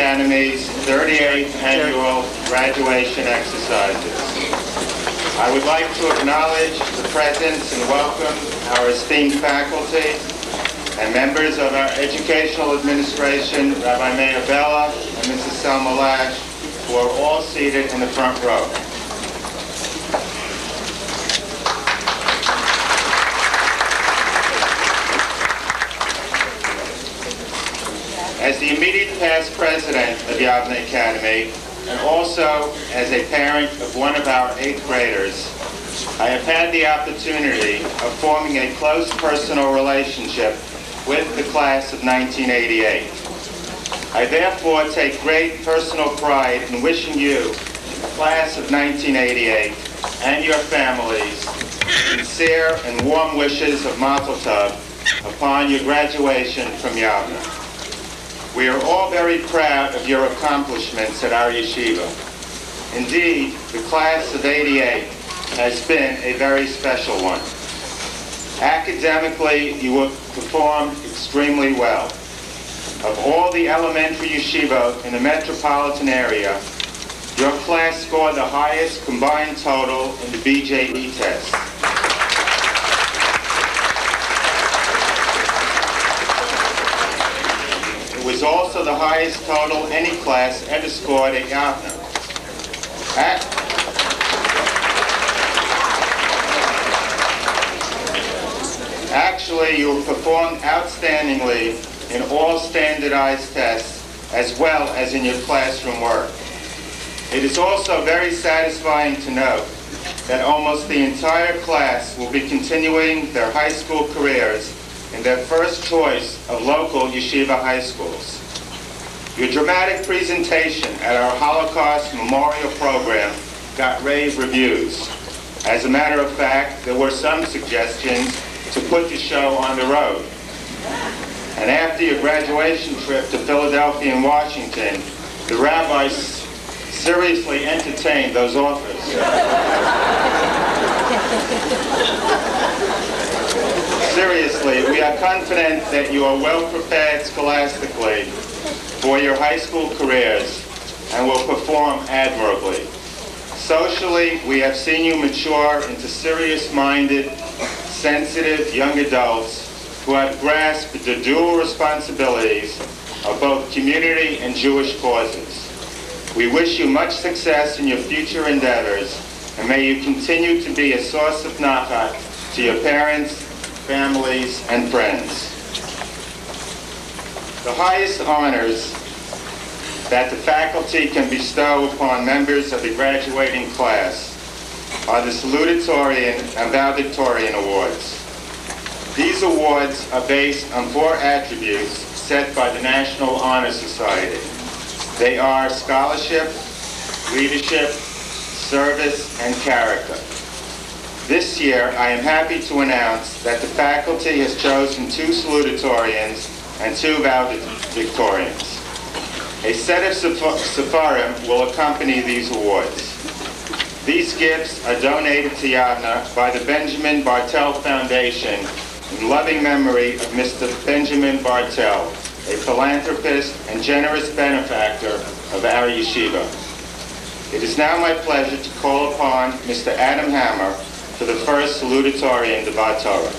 Academy's 38th annual graduation exercises. I would like to acknowledge the presence and welcome our esteemed faculty and members of our educational administration, Rabbi Meir Bella and Mrs. Selma Lash, who are all seated in the front row. As the immediate past president of Yavneh Academy, and also as a parent of one of our 8th graders, I have had the opportunity of forming a close personal relationship with the class of 1988. I therefore take great personal pride in wishing you, the class of 1988, and your families, sincere and warm wishes of Mazel Tov upon your graduation from Yavneh. We are all very proud of your accomplishments at our yeshiva. Indeed, the class of '88 has been a very special one. Academically, you have performed extremely well. Of all the elementary yeshiva in the metropolitan area, your class scored the highest combined total in the BJE test. It was also the highest total any class ever scored at Yavneh. Actually, you performed outstandingly in all standardized tests as well as in your classroom work. It is also very satisfying to note that almost the entire class will be continuing their high school careers in their first choice of local yeshiva high schools. Your dramatic presentation at our Holocaust Memorial Program got rave reviews. As a matter of fact, there were some suggestions to put the show on the road. And after your graduation trip to Philadelphia and Washington, the rabbis seriously entertained those offers. Seriously, we are confident that you are well prepared scholastically for your high school careers and will perform admirably. Socially, we have seen you mature into serious-minded, sensitive young adults who have grasped the dual responsibilities of both community and Jewish causes. We wish you much success in your future endeavors, and may you continue to be a source of nachat to your parents, families, and friends. The highest honors that the faculty can bestow upon members of the graduating class are the Salutatorian and Valedictorian Awards. These awards are based on 4 attributes set by the National Honor Society. They are scholarship, leadership, service, and character. This year, I am happy to announce that the faculty has chosen 2 salutatorians and 2 valedictorians. A set of sefarim will accompany these awards. These gifts are donated to Yavneh by the Benjamin Bartel Foundation in loving memory of Mr. Benjamin Bartel, a philanthropist and generous benefactor of our yeshiva. It is now my pleasure to call upon Mr. Adam Hammer for the first salutatorian Devar Torah.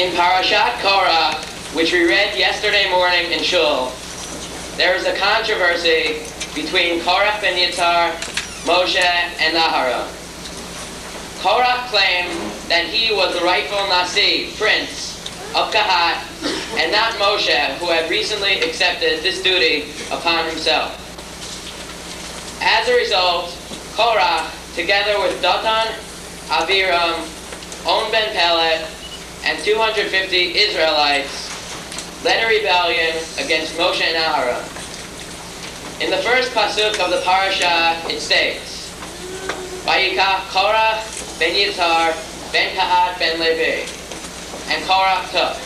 In Parashat Korah, which we read yesterday morning in Shul, there is a controversy between Korah ben Yitzhar, Moshe, and Aharon. Korah claimed that he was the rightful Nasi, prince, of Kahat, and not Moshe, who had recently accepted this duty upon himself. As a result, Korah, together with Datan, Aviram, On ben Pelet, and 250 Israelites, led a rebellion against Moshe and Aharon. In the first pasuk of the parasha, it states, Vayikach Korah ben Yitzhar ben Kahat ben Levi. and Korach took.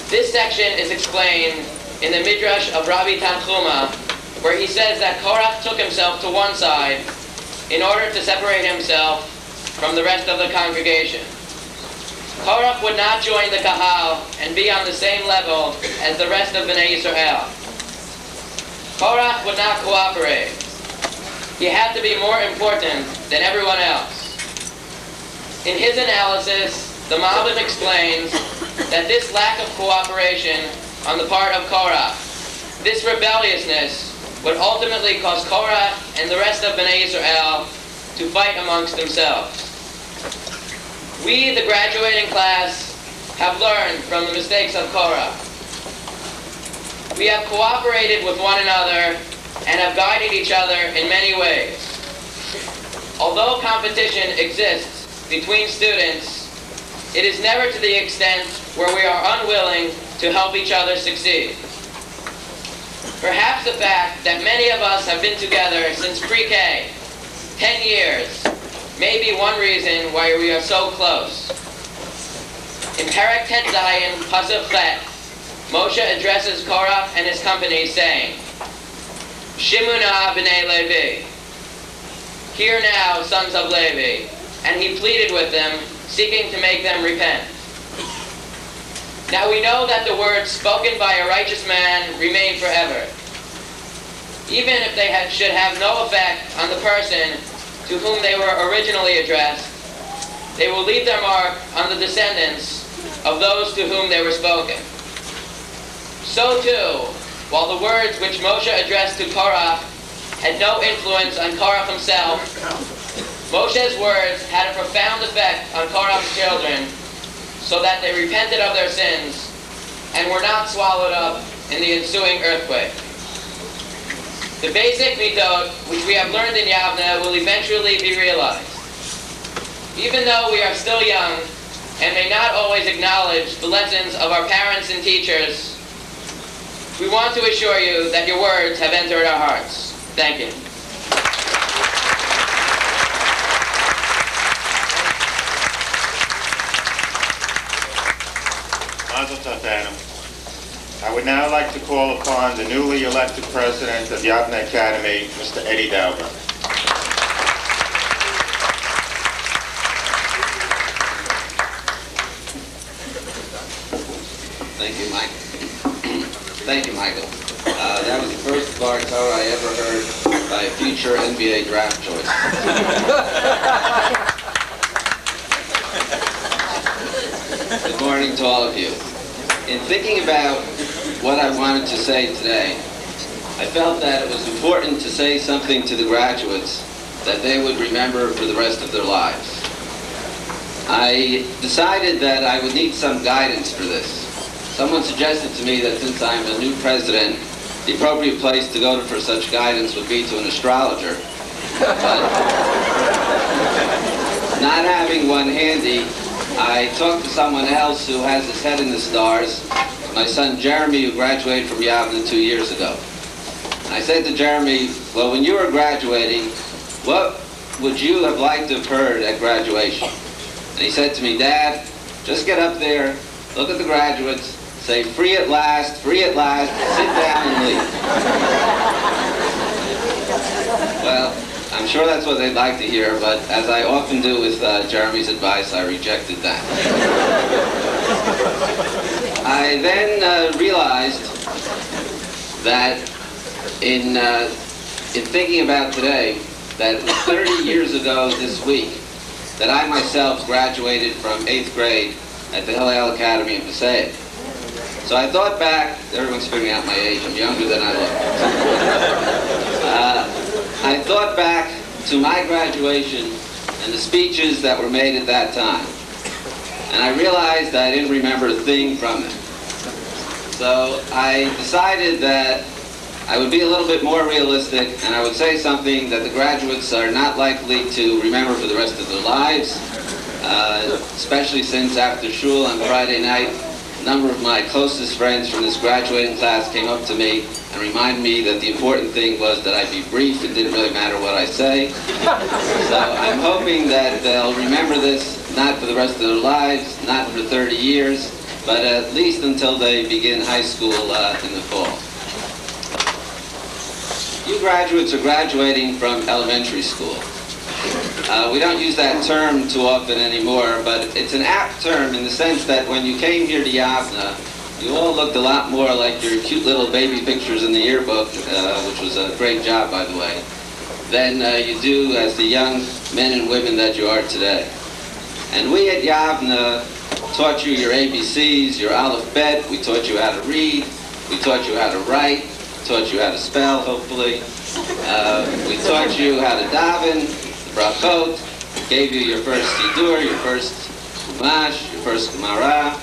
This section is explained in the Midrash of Rabbi Tanchuma, where he says that Korach took himself to one side in order to separate himself from the rest of the congregation. Korach would not join the Kahal and be on the same level as the rest of Bnei Yisrael. Korach would not cooperate. He had to be more important than everyone else. In his analysis, the Malbim explains that this lack of cooperation on the part of Korach, this rebelliousness, would ultimately cause Korach and the rest of Bnei Yisrael to fight amongst themselves. We, the graduating class, have learned from the mistakes of Korach. We have cooperated with one another and have guided each other in many ways. Although competition exists between students, it is never to the extent where we are unwilling to help each other succeed. Perhaps the fact that many of us have been together since pre-K, 10 years, may be one reason why we are so close. In Perek Tet Zayin, Pasuk Chet, Moshe addresses Korach and his company saying, Shimuna b'nei Levi, hear now, sons of Levi, and he pleaded with them, seeking to make them repent. Now we know that the words spoken by a righteous man remain forever. Even if they should have no effect on the person to whom they were originally addressed, they will leave their mark on the descendants of those to whom they were spoken. So too, while the words which Moshe addressed to Korach had no influence on Korach himself, Moshe's words had a profound effect on Korach's children, so that they repented of their sins and were not swallowed up in the ensuing earthquake. The basic midot, which we have learned in Yavneh, will eventually be realized. Even though we are still young and may not always acknowledge the lessons of our parents and teachers, we want to assure you that your words have entered our hearts. Thank you. Mazel tov, Adam. I would now like to call upon the newly elected president of Yavneh Academy, Mr. Eddie Dauber. Thank you, Mike. Thank you, Michael. That was the first Bar Torah I ever heard by a future NBA draft choice. Good morning to all of you. In thinking about what I wanted to say today, I felt that it was important to say something to the graduates that they would remember for the rest of their lives. I decided that I would need some guidance for this. Someone suggested to me that since I'm a new president, the appropriate place to go for such guidance would be to an astrologer. But not having one handy, I talked to someone else who has his head in the stars, my son Jeremy, who graduated from Yavneh 2 years ago. And I said to Jeremy, well, when you were graduating, what would you have liked to have heard at graduation? And he said to me, Dad, just get up there, look at the graduates, say, free at last, sit down and leave. Well, I'm sure that's what they'd like to hear, but as I often do with Jeremy's advice, I rejected that. I then realized that in thinking about today, that it was 30 years ago this week that I myself graduated from 8th grade at the Hillel Academy in Passaic. So I thought back, everyone's figuring out my age, I'm younger than I look. I thought back to my graduation and the speeches that were made at that time. And I realized I didn't remember a thing from it. So I decided that I would be a little bit more realistic and I would say something that the graduates are not likely to remember for the rest of their lives, especially since after shul on Friday night, a number of my closest friends from this graduating class came up to me and reminded me that the important thing was that I be brief. It didn't really matter what I say. So I'm hoping that they'll remember this not for the rest of their lives, not for 30 years, but at least until they begin high school in the fall. You graduates are graduating from elementary school. We don't use that term too often anymore, but it's an apt term in the sense that when you came here to Yavneh, you all looked a lot more like your cute little baby pictures in the yearbook, which was a great job, by the way, than you do as the young men and women that you are today. And we at Yavneh taught you your ABCs, your Aleph Bet. We taught you how to read. We taught you how to write. Taught you how to spell, hopefully. We taught you how to daven, the brachot. Gave you your first Siddur, your first Chumash, your first Gemara.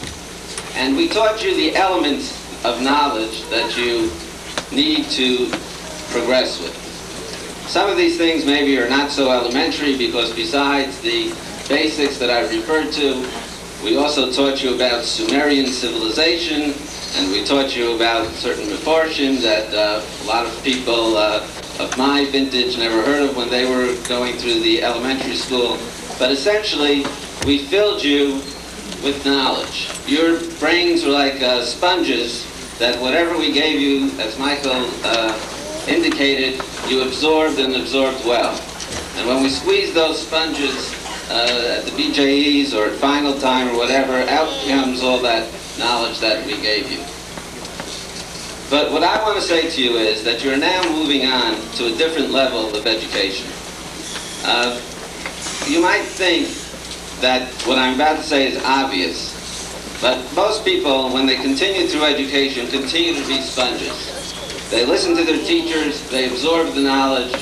And we taught you the elements of knowledge that you need to progress with. Some of these things maybe are not so elementary because besides the basics that I referred to, we also taught you about Sumerian civilization, and we taught you about certain mefarshim that a lot of people of my vintage never heard of when they were going through the elementary school. But essentially, we filled you with knowledge. Your brains were like sponges that whatever we gave you, as Michael indicated, you absorbed and absorbed well. And when we squeezed those sponges at the BJEs or at final time or whatever, out comes all that knowledge that we gave you. But what I want to say to you is that you're now moving on to a different level of education. You might think that what I'm about to say is obvious, but most people, when they continue through education, continue to be sponges. They listen to their teachers, they absorb the knowledge,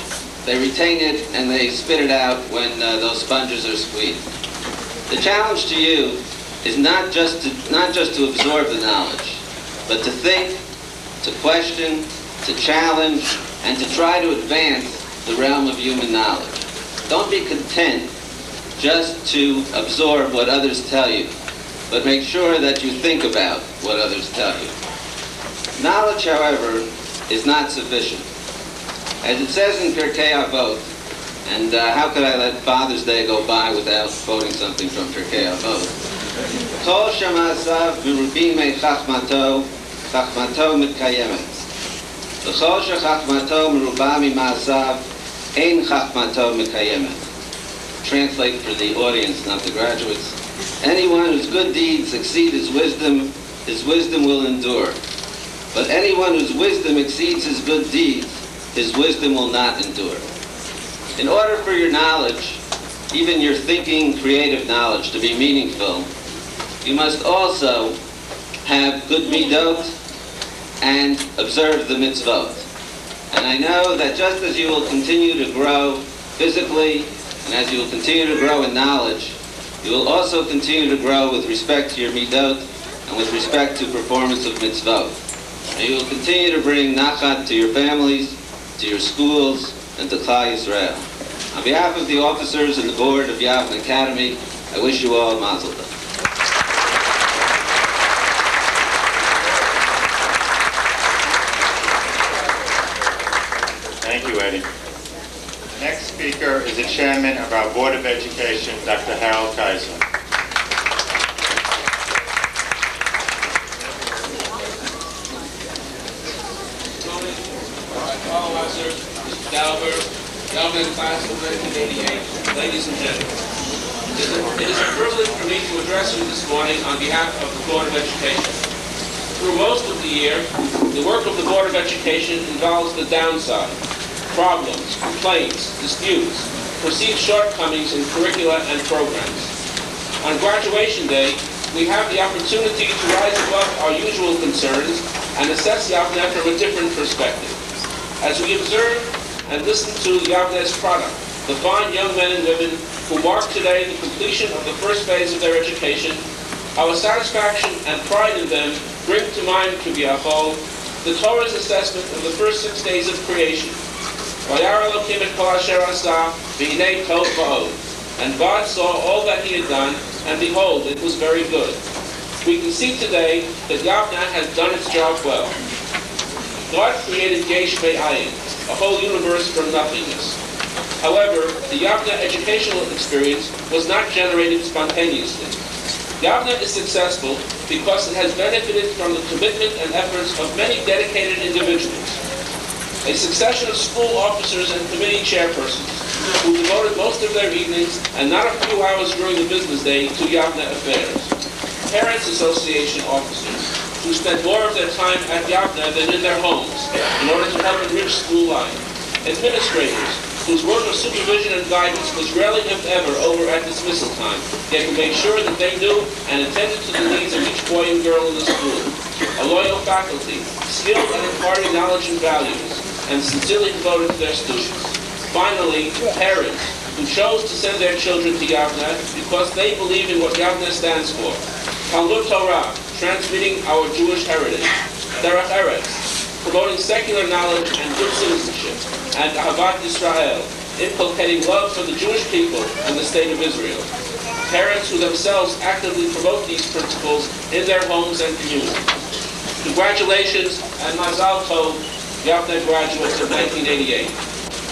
they retain it, and they spit it out when those sponges are squeezed. The challenge to you is not just to absorb the knowledge, but to think, to question, to challenge, and to try to advance the realm of human knowledge. Don't be content just to absorb what others tell you, but make sure that you think about what others tell you. Knowledge, however, is not sufficient. As it says in Pirkei Avot, and how could I let Father's Day go by without quoting something from Pirkei Avot? Kol shema'asav merubim me chachmato, chachmato mitkayemet. V'chol shechachmato meruba mima'asav, ein chachmato mitkayemet. Translate for the audience, not the graduates. Anyone whose good deeds exceed his wisdom will endure. But anyone whose wisdom exceeds his good deeds, his wisdom will not endure. In order for your knowledge, even your thinking, creative knowledge, to be meaningful, you must also have good midot and observe the mitzvot. And I know that just as you will continue to grow physically, and as you will continue to grow in knowledge, you will also continue to grow with respect to your midot and with respect to performance of mitzvot. And you will continue to bring nachat to your families, to your schools, and to Klal Yisrael. On behalf of the officers and the board of Yavneh Academy, I wish you all mazel tov. Thank you, Eddie. The next speaker is the chairman of our Board of Education, Dr. Harold Kaiser. Class of 1988, ladies and gentlemen, it is a privilege for me to address you this morning on behalf of the Board of Education. Through most of the year, the work of the Board of Education involves the downside, problems, complaints, disputes, perceived shortcomings in curricula and programs. On graduation day, we have the opportunity to rise above our usual concerns and assess Yavneh from a different perspective. As we observe and listen to Yavneh's product, the fine young men and women who mark today the completion of the first phase of their education, our satisfaction and pride in them bring to mind, Kiviyachol, the Torah's assessment of the first 6 days of creation. Vayar Elokim et kol asher asah, v'hinei tov va'od. And God saw all that he had done, and behold, it was very good. We can see today that Yavneh has done its job well. God created Yesh Me'ayin, a whole universe from nothingness. However, the Yavneh educational experience was not generated spontaneously. Yavneh is successful because it has benefited from the commitment and efforts of many dedicated individuals. A succession of school officers and committee chairpersons who devoted most of their evenings and not a few hours during the business day to Yavneh affairs. Parents Association officers who spent more of their time at Yavneh than in their homes in order to help enrich school life. Administrators whose work of supervision and guidance was rarely, if ever, over at dismissal time, yet who made sure that they knew and attended to the needs of each boy and girl in the school. A loyal faculty, skilled at imparting knowledge and values, and sincerely devoted to their students. Finally, parents who chose to send their children to Yavneh because they believe in what Yavneh stands for. Talmud Torah, transmitting our Jewish heritage. Derech Eretz, promoting secular knowledge and good citizenship, and Ahavat Yisrael, inculcating love for the Jewish people and the state of Israel. Parents who themselves actively promote these principles in their homes and communities. Congratulations and Mazal Tov, Yavneh graduates of 1988.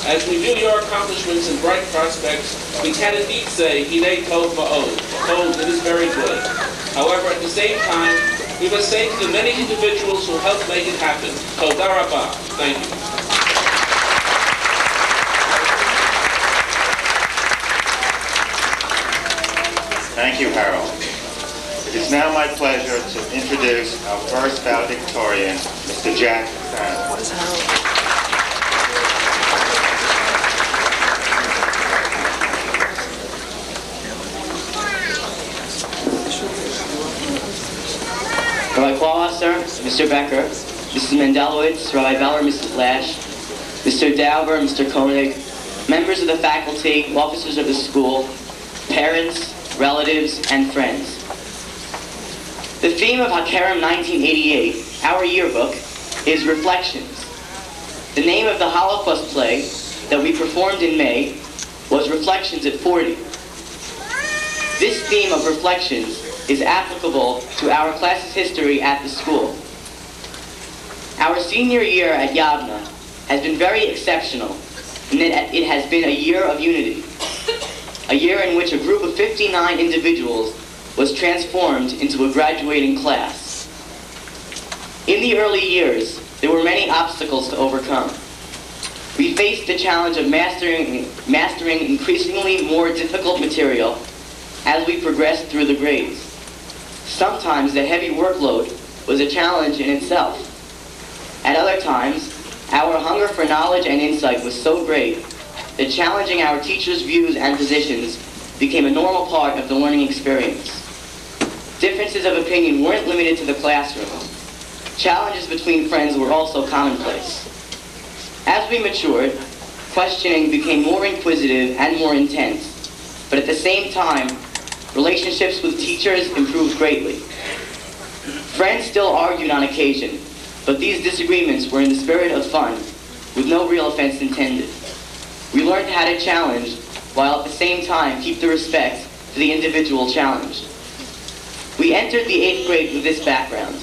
As we view your accomplishments and bright prospects, we can indeed say, Hinei Tov Ma'od, behold, it is very good. However, at the same time, we must say to the many individuals who helped make it happen, Toda Rabah, thank you. Thank you, Harold. It is now my pleasure to introduce our first valedictorian, Mr. Jack Sand. Rabbi Qualwasser, Mr. Becker, Mrs. Mendelowitz, Rabbi Beller, Mrs. Lash, Mr. Dauber, Mr. Koenig, members of the faculty, officers of the school, parents, relatives, and friends. The theme of Hakerem 1988, our yearbook, is Reflections. The name of the Holocaust play that we performed in May was Reflections at 40. This theme of reflections is applicable to our class's history at the school. Our senior year at Yavneh has been very exceptional in that it has been a year of unity, a year in which a group of 59 individuals was transformed into a graduating class. In the early years, there were many obstacles to overcome. We faced the challenge of mastering increasingly more difficult material as we progressed through the grades. Sometimes the heavy workload was a challenge in itself. At other times, our hunger for knowledge and insight was so great that challenging our teachers' views and positions became a normal part of the learning experience. Differences of opinion weren't limited to the classroom. Challenges between friends were also commonplace. As we matured, questioning became more inquisitive and more intense, but at the same time, relationships with teachers improved greatly. Friends still argued on occasion, but these disagreements were in the spirit of fun, with no real offense intended. We learned how to challenge, while at the same time keep the respect for the individual challenged. We entered the 8th grade with this background,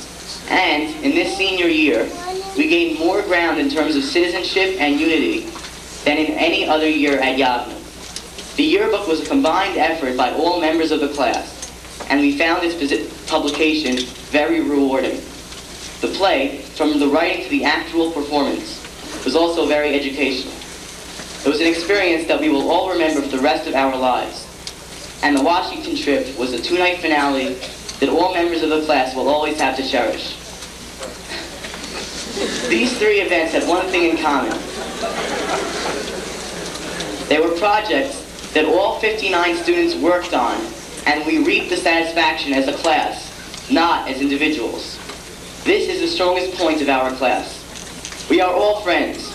and in this senior year, we gained more ground in terms of citizenship and unity than in any other year at Yavneh. The yearbook was a combined effort by all members of the class, and we found its publication very rewarding. The play, from the writing to the actual performance, was also very educational. It was an experience that we will all remember for the rest of our lives. And the Washington trip was a 2-night finale that all members of the class will always have to cherish. These 3 events have one thing in common. They were projects that all 59 students worked on, and we reaped the satisfaction as a class, not as individuals. This is the strongest point of our class. We are all friends.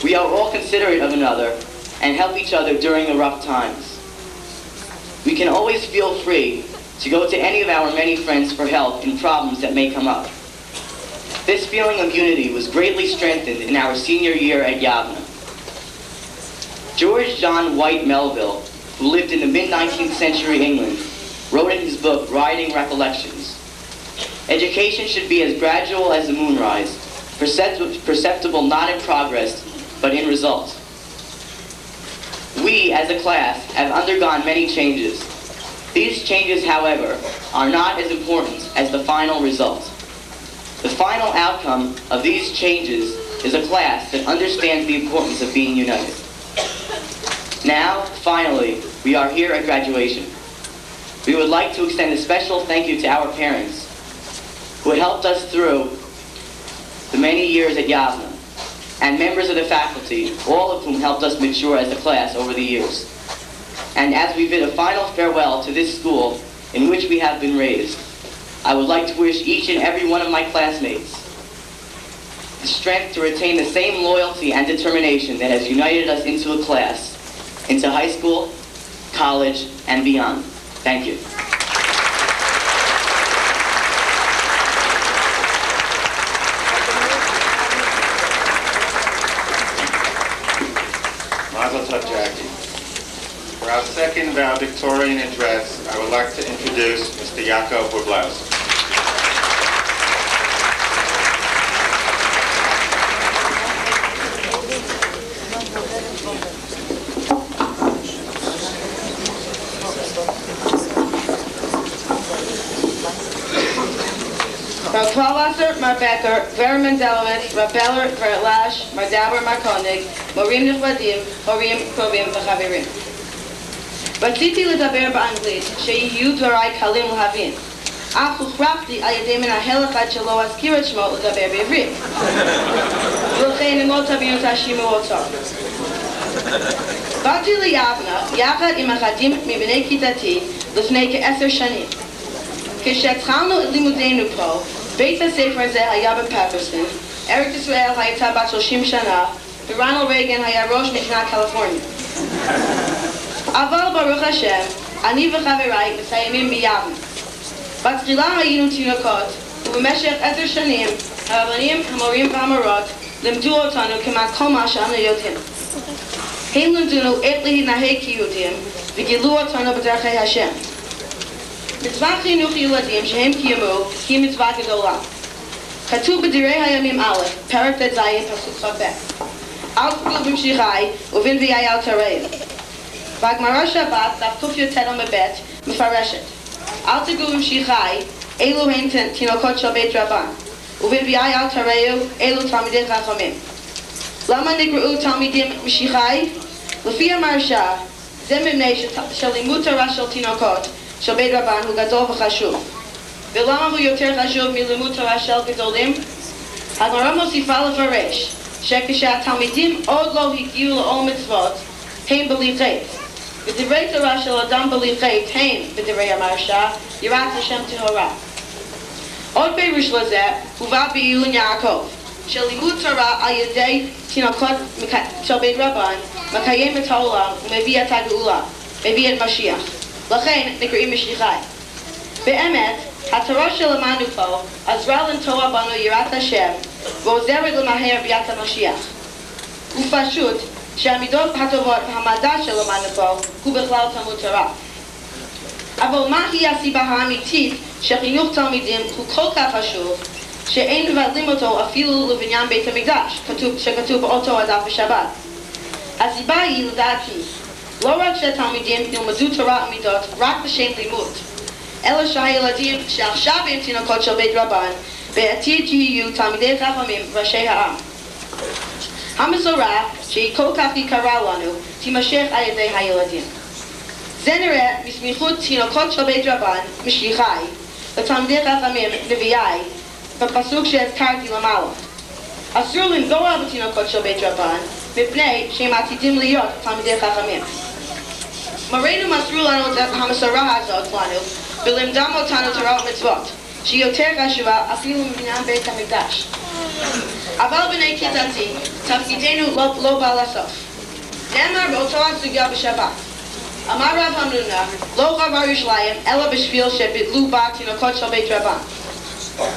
We are all considerate of another and help each other during the rough times. We can always feel free to go to any of our many friends for help in problems that may come up. This feeling of unity was greatly strengthened in our senior year at Yavneh. George John White Melville, who lived in the mid-19th century England, wrote in his book, Riding Recollections, "Education should be as gradual as the moonrise, perceptible not in progress, but in result." We, as a class, have undergone many changes. These changes, however, are not as important as the final result. The final outcome of these changes is a class that understands the importance of being united. Now, finally, we are here at graduation. We would like to extend a special thank you to our parents who helped us through the many years at Yavneh, and members of the faculty, all of whom helped us mature as a class over the years. And as we bid a final farewell to this school in which we have been raised, I would like to wish each and every one of my classmates the strength to retain the same loyalty and determination that has united us into a class, into high school, college, and beyond. Thank you. Mazel tov, Jackie. For our second valedictorian address, I would like to introduce Mr. Yaakov Burblaus. Mar Klawasser, Mar Becker, Vera Mendelowitz, Mar Beller, Vera Lash, Mar Dauber, Mar Koenig, Morim Nechvadim, Horim, Krovim, V'chavirim. רציתי לדבר באנגלית, שיהיו דבריי קלים להבין. אך הוכרחתי על ידי מנהל אחד שלא אזכיר את שמו לדבר בעברית. ולכן אם לא תבינו תאשימו אותו. באתי ליבנה, יחד עם אחדים מבני כיתתי, לפני כ10 שנים. כשהתחלנו את לימודינו פה, בית הספר הזה היה בפטרסון, ארץ ישראל הייתה בת 30 שנה, ורונלד רייגן היה ראש מדינת קליפורניה. אבל ברוך השם, אני וחבריי מסיימים ביבנה. בתחילה היינו תינוקות, ובמשך 10 שנים, הרבנים, המורים והמורות לימדו אותנו כמעט כל מה שאנו יודעים. הם לימדונו איך להתנהג כיהודים, וגילו אותנו בדרכי השם. מצוות חינוך ילדים שהם קיימו היא מצווה גדולה. כתוב בדברי הימים א', פרק ט"ז, פסוק כ"ב. אל תפגעו במשיחי ובנביאי אל תרעו. והגמרא שבת, דף קי"ט עמוד ב', מפרשת. אל תגעו במשיחי, אלו הן תינוקות של בית רבן, ובנביאי אל תרעו, אלו תלמידי חכמים. למה נקראו תלמידים משיחי? לפי המרשה, זה מפני שלימוד תורה של תינוקות של בית רבן הוא גדול וחשוב. ולמה הוא יותר חשוב מלימוד תורה של גדולים? הגמרא מוסיפה לפרש שכשהתלמידים עוד לא הגיעו לעול מצוות, הם בלי חטא. ודברי תורה של אדם בלי חטא הם, בדברי המרשה, יראת השם טהורה. עוד פירוש לזה הובא בעילון יעקב, שלימוד תורה על ידי תינוקות של בית רבן מקיים את העולם ומביא את הגאולה, מביא את משיח. לכן נקראים משיחי. באמת, התורה שלמדנו פה עזרה לנטוע בנו יראת השם ועוזרת למהר ביאת המשיח. ופשוט שהמידות הטובות והמדע שלמדנו פה הוא בכלל תלמוד תורה. אבל מהי הסיבה האמיתית שחינוך תלמידים הוא כל כך חשוב שאין מבטלים אותו אפילו לבניין בית המקדש, שכתוב באותו הדף בשבת? הסיבה היא לדעתי לא רק שהתלמידים ילמדו תורה ומידות רק בשם לימוד, אלא שהילדים שעכשיו הם תינוקות של בית רבן בעתיד יהיו תלמידי חכמים וראשי העם. המסורה שהיא כל כך יקרה לנו תימשך על ידי הילדים. זה נראה בסמיכות תינוקות של בית רבן, משיחי, ותלמידי חכמים, נביאי, בפסוק שהזכרתי למעלה. אסור לנגוע בתינוקות של בית רבן מפני שהם עתידים להיות תלמידי חכמים. מורינו מסרו לנו את המסורה הזאת לנו ולימדם אותנו תורה ומצוות, שהיא יותר חשובה אפילו מבניין בית המקדש. אבל בני כיתתי, תפקידנו לא בא לסוף. נאמר באותו הסוגיה בשבת. אמר רב המנונה, לא חבר ירושלים אלא בשביל שביטלו בה תינוקות של בית רבן.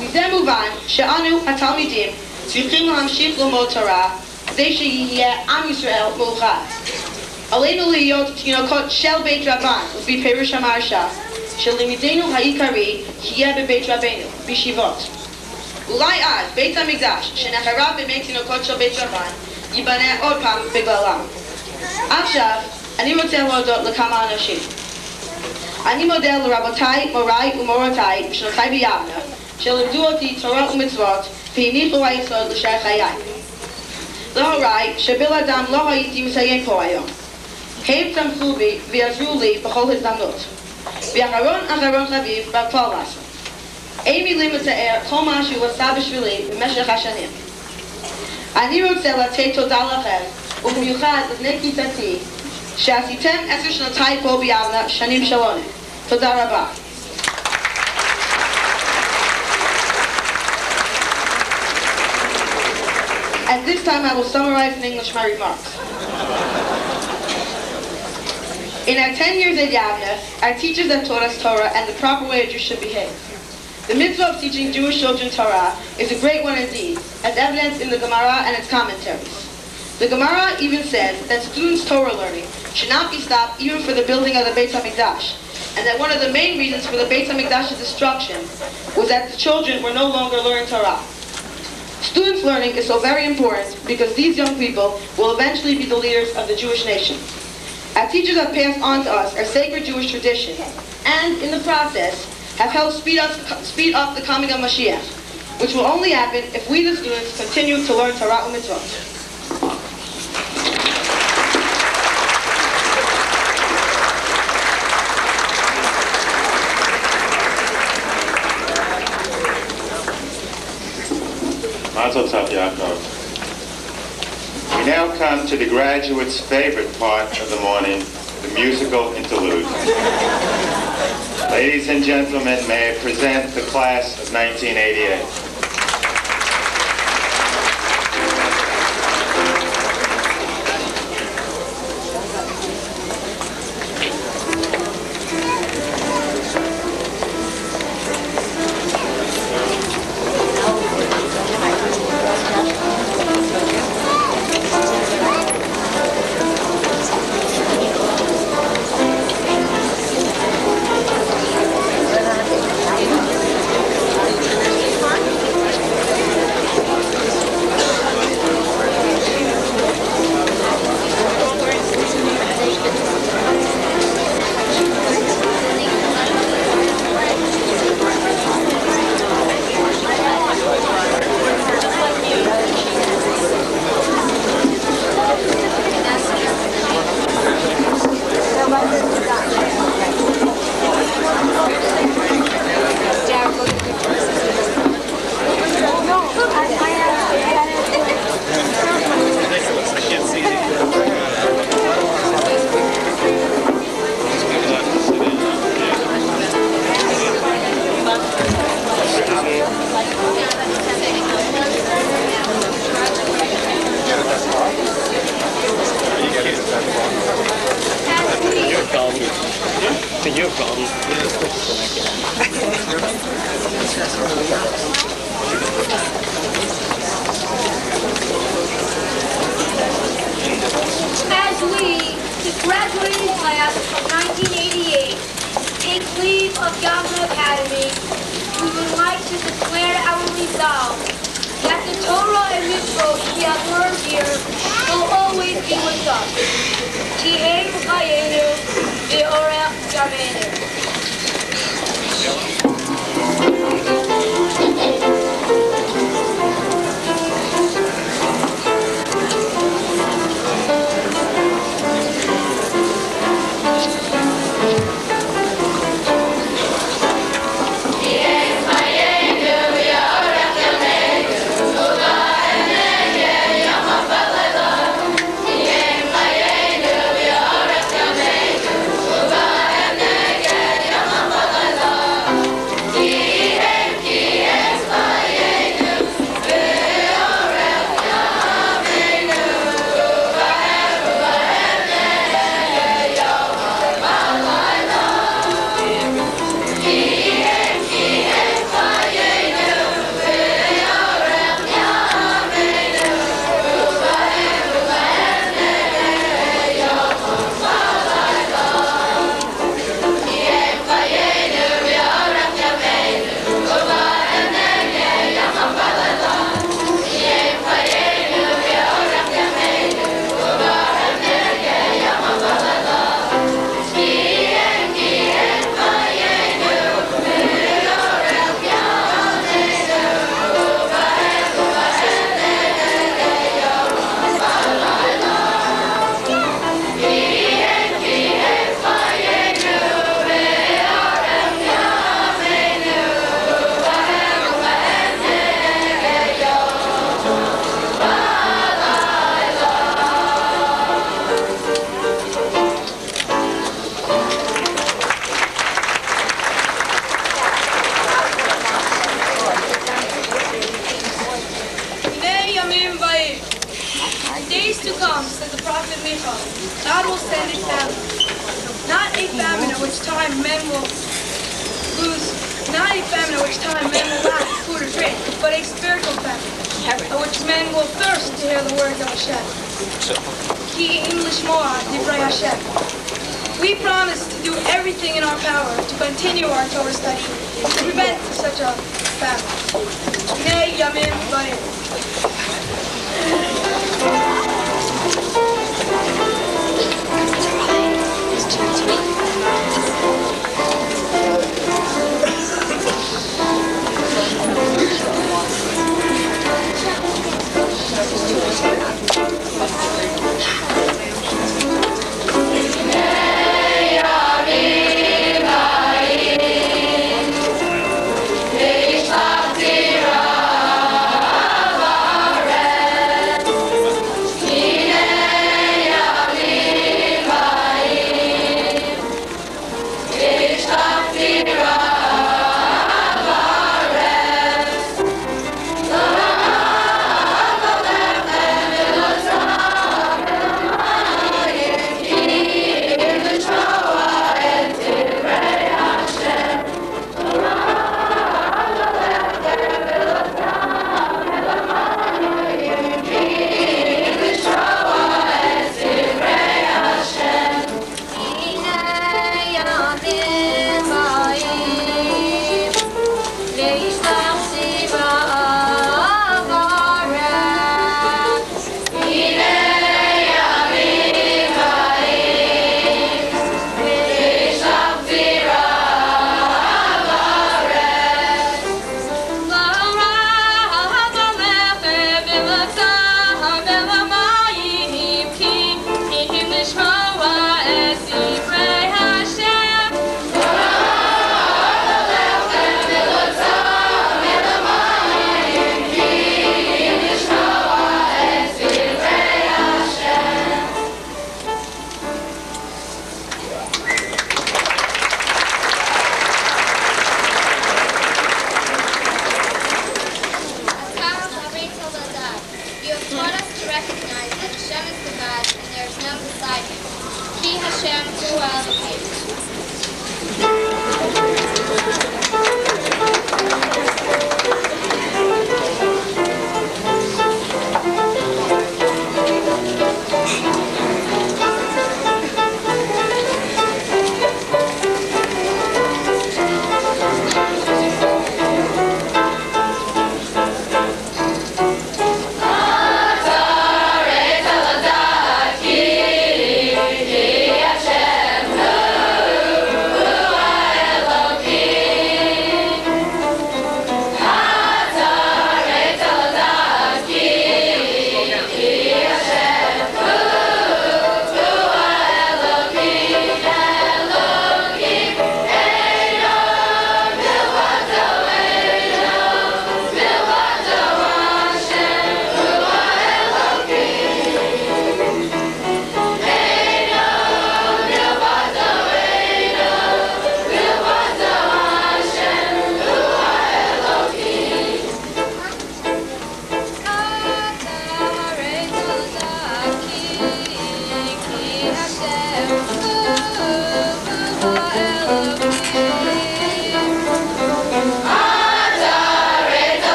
מזה מובן שאנו התלמידים צריכים להמשיך ללמוד תורה כדי שיהיה עם ישראל מאוחד. עלינו להיות תינוקות של בית רבן, לפי פירוש המרשה, שלימודנו העיקרי יהיה בבית רבנו, בישיבות. אולי אז בית המקדש, שנחרב בימי תינוקות של בית רבן, ייבנה עוד פעם בגללם. עכשיו, אני רוצה להודות לכמה אנשים. אני מודה לרבותיי, מוריי ומורותיי בשנותיי ביבנה, שלימדו אותי תורה ומצוות והניחו היסוד לשאר חיי. להוריי, שבלעדם לא הייתי מסיים פה היום. הם תמכו בי ועזרו לי בכל הזדמנות. ואחרון חביב בכל לעשות. אין מילים לתאר כל מה שהוא עשה בשבילי במשך השנים. אני רוצה לתת תודה לכם, ובמיוחד לבני כיתתי, שעשיתם 10 שנותיי פה ביבנה שנים שלונת. תודה רבה. At this time, I will summarize in English my remarks. In our 10 years at Yavneh, our teachers have taught us Torah and the proper way a Jew should behave. The mitzvah of teaching Jewish children Torah is a great one indeed, as evidenced in the Gemara and its commentaries. The Gemara even says that students' Torah learning should not be stopped even for the building of the Beit HaMikdash, and that one of the main reasons for the Beit HaMikdash's destruction was that the children were no longer learning Torah. Students' learning is so very important because these young people will eventually be the leaders of the Jewish nation. Our teachers have passed on to us our sacred Jewish traditions, and in the process have helped speed up the coming of Mashiach, which will only happen if we, the students, continue to learn Torah and mitzvot. Mazel tov, Yaakov. We now come to the graduates' favorite part of the morning, the musical interlude. Ladies and gentlemen, may I present the class of 1988. As we, the graduating class of 1988, take leave of Yavneh Academy, we would like to declare our resolve that the Torah and mitzvot we have learned here will always be with us. Tihem chayenu v'orech yamenu. Yeah. days to come, said the prophet Micha, God will send a famine. Not a famine at which time men will lack food or drink, but a spiritual famine, at which men will thirst to hear the words of Hashem. Ki English Moa, Divrei Hashem. We promise to do everything in our power to continue our Torah study and to prevent such a famine. Nay, Yamim, Barim. Rava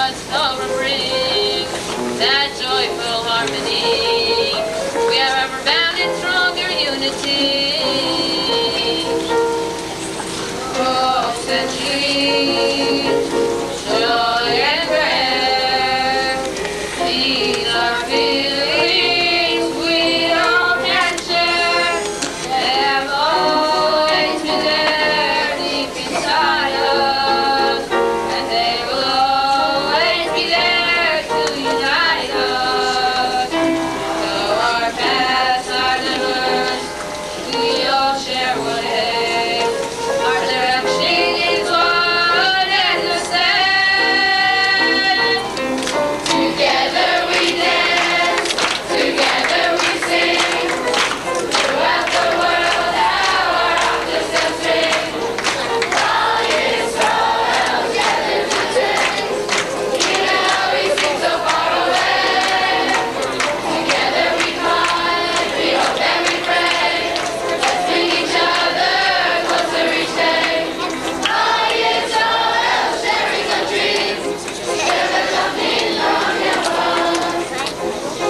God's Torah brings that joyful harmony. We are ever bound in stronger unity. Hopes and dreams, joy and prayer, these are feelings we all can share. They have always been there deep inside us, and they will always be there to unite us. Though our paths are diverse, we all share one aim. Our direction is one and the same. Together we dance, together we sing. Throughout the world, our anthems sing. All Israel gathered today. Hear how we sing so far away. Together we cry, we hope and we pray. Let's bring each other closer each day. All Israel sharing a dream. Together coming long and far.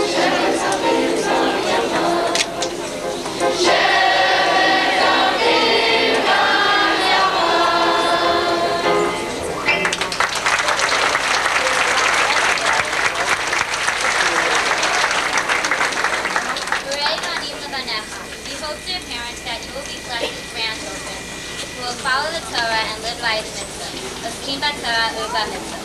Sharing something long and far. Sharing something long and We hope, dear parents, that you will be blessed with grandchildren who will follow the Torah and live by its mitzvah. Oskim b'Torah u'ba mitzvah.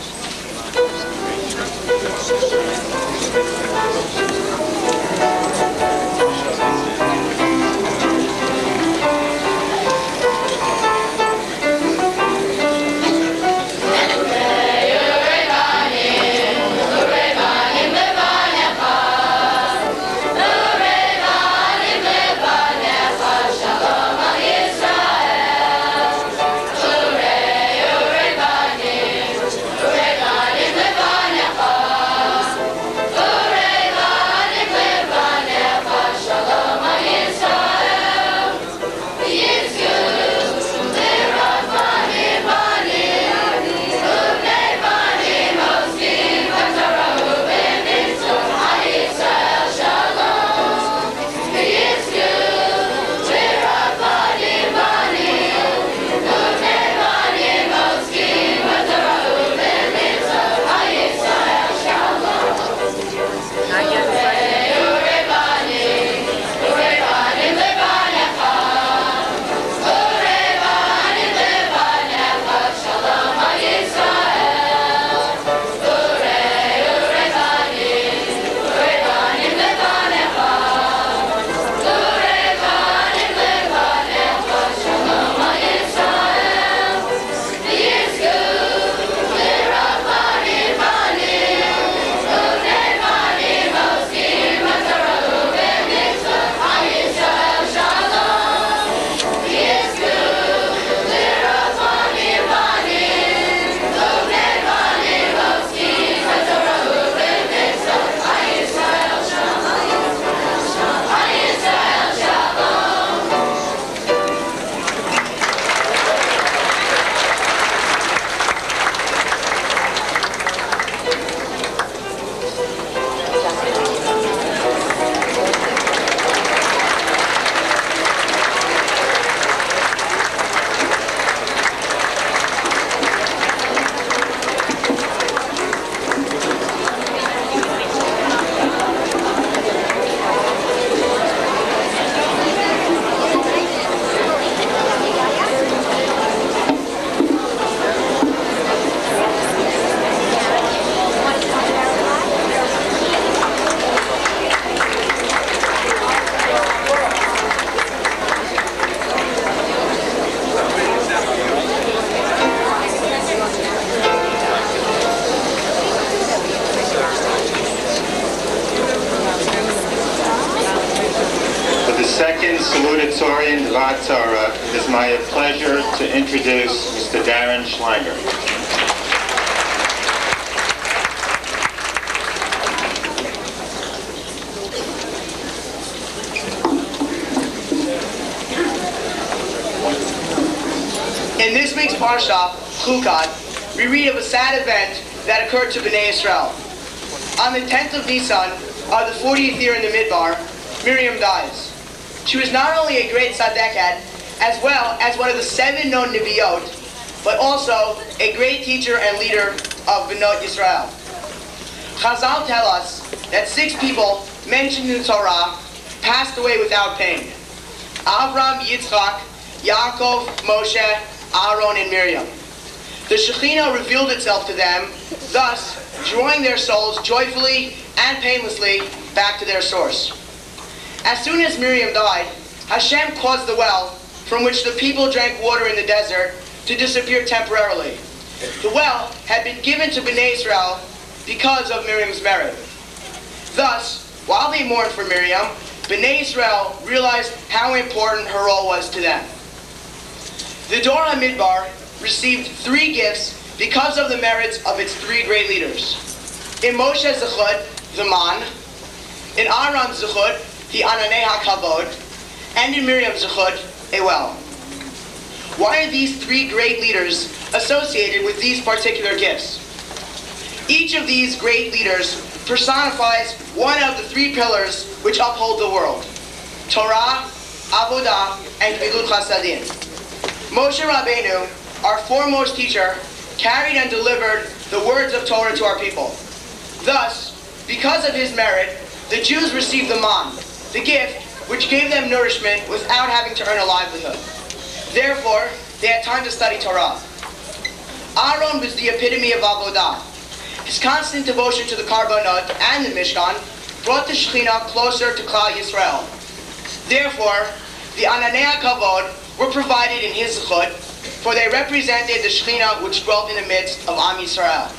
Second salutatorian Dvar Torah, it is my pleasure to introduce Mr. Darren Schlanger. In this week's Parsha, Chukot, we read of a sad event that occurred to Bnei Israel. On the 10th of Nisan, of the 40th year in the Midbar, Miriam dies. She was not only a great tzaddikat, as well as one of the 7 known Neviot, but also a great teacher and leader of Bnot Yisrael. Chazal tell us that 6 people mentioned in the Torah passed away without pain. Avram, Yitzchak, Yaakov, Moshe, Aaron, and Miriam. The Shekhinah revealed itself to them, thus drawing their souls joyfully and painlessly back to their source. As soon as Miriam died, Hashem caused the well, from which the people drank water in the desert, to disappear temporarily. The well had been given to Bnei Israel because of Miriam's merit. Thus, while they mourned for Miriam, Bnei Israel realized how important her role was to them. The Dor HaMidbar received 3 gifts because of the merits of its 3 great leaders. In Moshe Zechut, the man; in Aaron Zechut, the Ananei HaKavod; and in Miriam Zechut, a well. Why are these 3 great leaders associated with these particular gifts? Each of these great leaders personifies one of the 3 pillars which uphold the world: Torah, Avodah, and Gmilut Chasadim. Moshe Rabbeinu, our foremost teacher, carried and delivered the words of Torah to our people. Thus, because of his merit, the Jews received the man, the gift which gave them nourishment without having to earn a livelihood. Therefore, they had time to study Torah. Aaron was the epitome of Avodah. His constant devotion to the Karbanot and the Mishkan brought the Shekhinah closer to Klal Yisrael. Therefore, the Ananei HaKavod were provided in his Zechut, for they represented the Shekhinah which dwelt in the midst of Am Yisrael.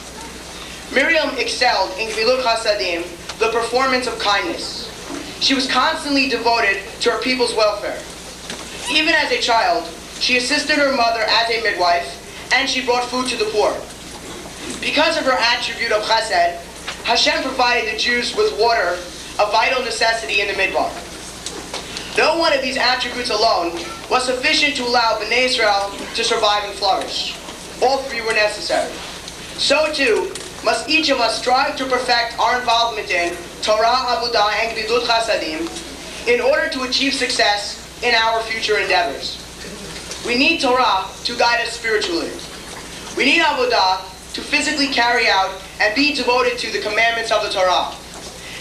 Miriam excelled in Gmilut Chasadim, the performance of kindness. She was constantly devoted to her people's welfare. Even as a child, she assisted her mother as a midwife, and she brought food to the poor. Because of her attribute of chesed, Hashem provided the Jews with water, a vital necessity in the midbar. No one of these attributes alone was sufficient to allow Bnei Israel to survive and flourish. All 3 were necessary. So too, must each of us strive to perfect our involvement in Torah, Avodah, and Gmilut Chasadim in order to achieve success in our future endeavors. We need Torah to guide us spiritually. We need Avodah to physically carry out and be devoted to the commandments of the Torah.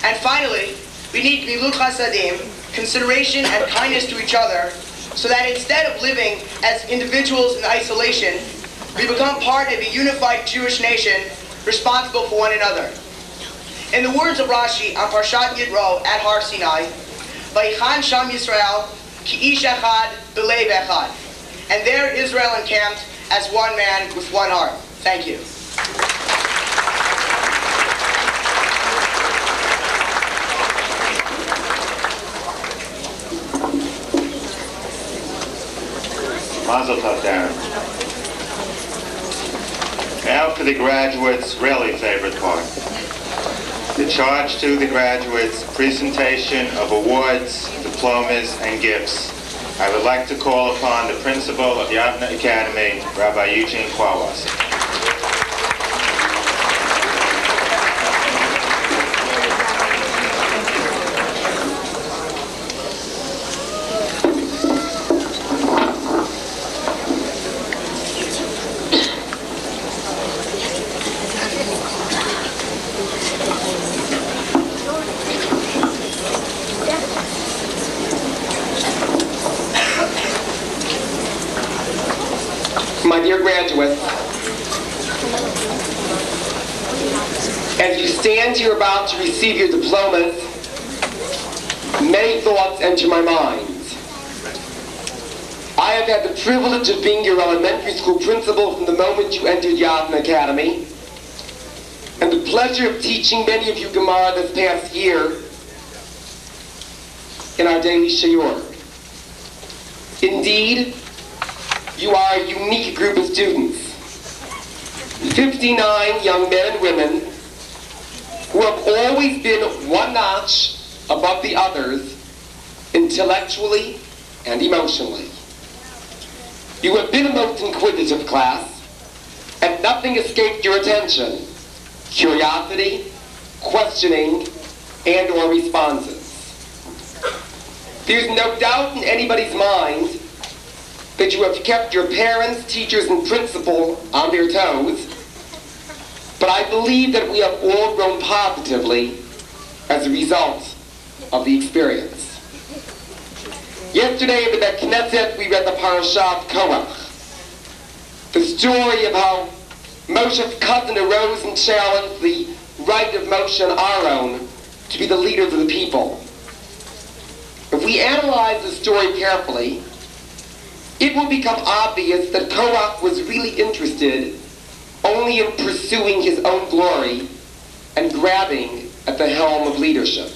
And finally, we need Gmilut Chasadim, consideration and kindness to each other, so that instead of living as individuals in isolation, we become part of a unified Jewish nation responsible for one another. In the words of Rashi on Parshat Yitro at Har Sinai, Vayichan Sham Yisrael ki ish echad b'leiv echad. And there Israel encamped as one man with one heart. Thank you. Mazel tov, Darren. Now for the graduates' really favorite part. The charge to the graduates, presentation of awards, diplomas, and gifts. I would like to call upon the principal of Yavneh Academy, Rabbi Eugene Kwawas. My dear graduates, as you stand here about to receive your diplomas, many thoughts enter my mind. I have had the privilege of being your elementary school principal from the moment you entered Yavneh Academy, and the pleasure of teaching many of you Gemara this past year in our daily shiur. Indeed, you are a unique group of students. 59 young men and women who have always been one notch above the others, intellectually and emotionally. You have been the most inquisitive class, and nothing escaped your attention. curiosity, questioning, and or responses. There's no doubt in anybody's mind that you have kept your parents, teachers, and principal on their toes, but I believe that we have all grown positively as a result of the experience. Yesterday in the Bet Knesset, we read the Parashat Korach, the story of how Moshe's cousin arose and challenged the right of Moshe and Aaron to be the leaders of the people. If we analyze the story carefully, it will become obvious that Korach was really interested only in pursuing his own glory and grabbing at the helm of leadership.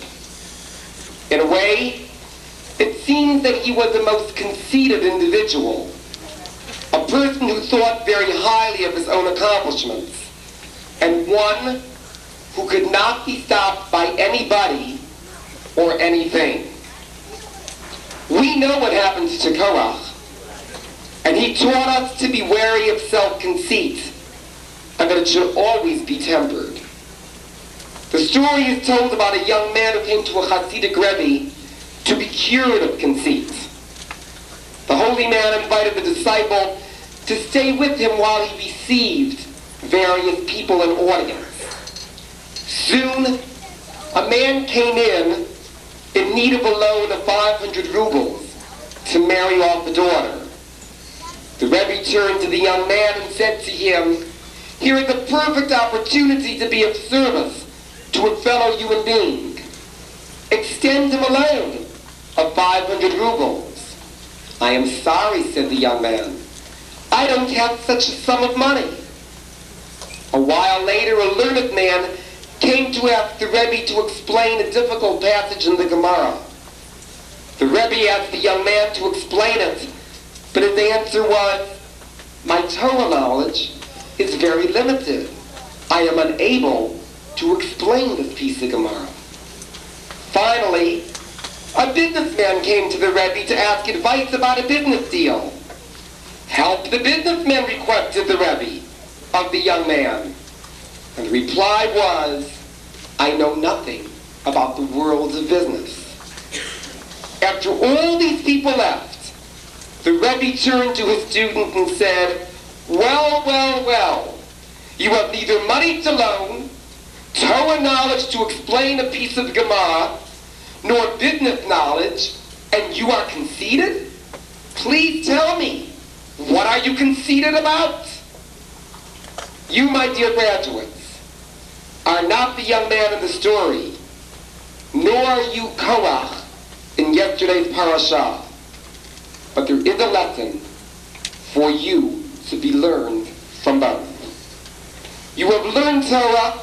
In a way, it seems that he was the most conceited individual, a person who thought very highly of his own accomplishments, and one who could not be stopped by anybody or anything. We know what happened to Korach, and he taught us to be wary of self-conceit, and that it should always be tempered. The story is told about a young man who came to a Hasidic Rebbe to be cured of conceit. The holy man invited the disciple to stay with him while he received various people in audience. Soon, a man came in need of a loan of 500 rubles to marry off the daughter. The Rebbe turned to the young man and said to him, "Here is a perfect opportunity to be of service to a fellow human being. Extend him a loan of 500 rubles. "I am sorry," said the young man. "I don't have such a sum of money." A while later, a learned man came to ask the Rebbe to explain a difficult passage in the Gemara. The Rebbe asked the young man to explain it, but his answer was, "My Torah knowledge is very limited. I am unable to explain this piece of Gemara." Finally, a businessman came to the Rebbe to ask advice about a business deal. "Help the businessman," requested the Rebbe of the young man. And the reply was, "I know nothing about the world of business." After all these people left, the Rebbe turned to his student and said, "Well, well, well, you have neither money to loan, Torah knowledge to explain a piece of Gemara, nor business knowledge, and you are conceited? Please tell me, what are you conceited about?" You, my dear graduates, are not the young man in the story, nor are you Korach in yesterday's parasha. But there is a lesson for you to be learned from both. You have learned Torah,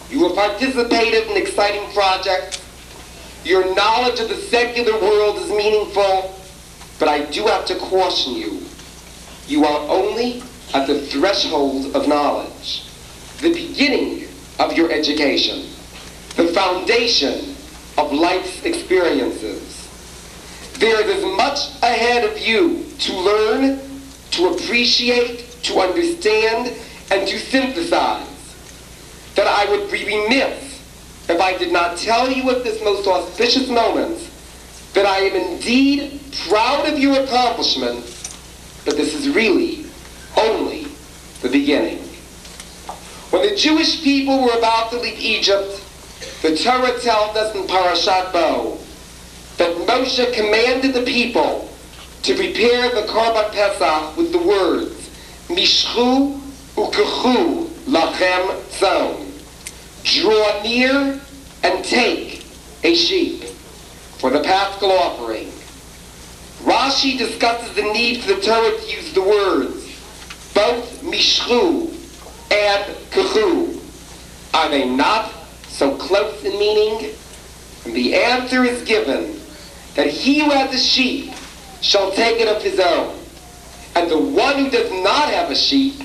you have participated in exciting projects, your knowledge of the secular world is meaningful, but I do have to caution you, you are only at the threshold of knowledge, the beginning of your education, the foundation of life's experiences. There is as much ahead of you to learn, to appreciate, to understand, and to synthesize, that I would be remiss if I did not tell you at this most auspicious moment that I am indeed proud of your accomplishments, but this is really only the beginning. When the Jewish people were about to leave Egypt, the Torah tells us in Parashat Bo that Moshe commanded the people to prepare the Korban Pesach with the words, "Mishchu ukechu lachem tzon." Draw near and take a sheep for the Paschal offering. Rashi discusses the need for the Torah to use the words, both Mishchu and Kechu. Are they not so close in meaning? And the answer is given that he who has a sheep shall take it of his own, and the one who does not have a sheep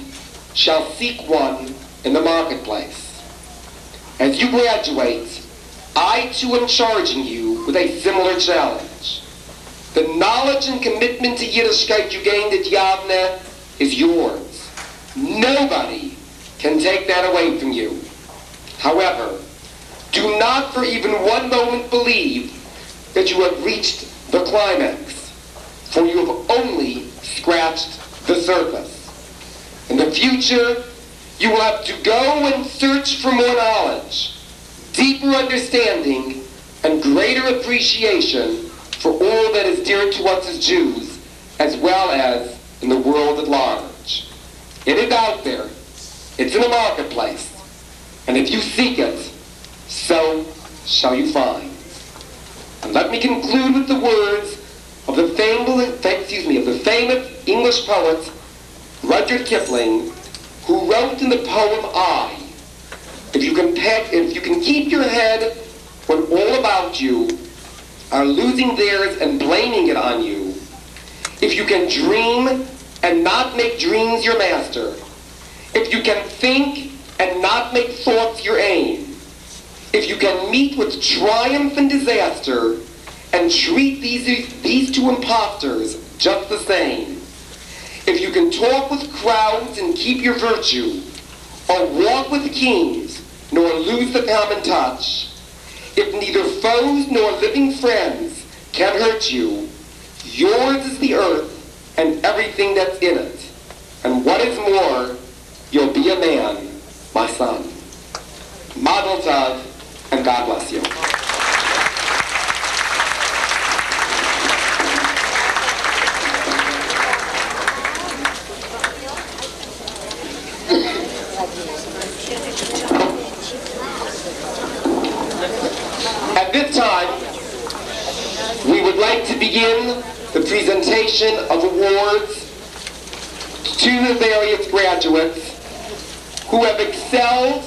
shall seek one in the marketplace. As you graduate, I too am charging you with a similar challenge. The knowledge and commitment to Yiddishkeit you gained at Yavneh is yours. Nobody can take that away from you. However, do not for even one moment believe that you have reached the climax, for you have only scratched the surface. In the future, you will have to go and search for more knowledge, deeper understanding, and greater appreciation for all that is dear to us as Jews, as well as in the world at large. It is out there. It's in the marketplace. And if you seek it, so shall you find. And let me conclude with the words of the famous English poet Rudyard Kipling, who wrote in the poem I, if you can keep your head when all about you are losing theirs and blaming it on you, if you can dream and not make dreams your master, if you can think and not make thoughts your aim, if you can meet with triumph and disaster and treat these two impostors just the same, if you can talk with crowds and keep your virtue, or walk with kings nor lose the common touch, if neither foes nor living friends can hurt you, yours is the earth and everything that's in it. And what is more, you'll be a man, my son. Mazel tov, and God bless you. At this time, we would like to begin the presentation of awards to the various graduates who have excelled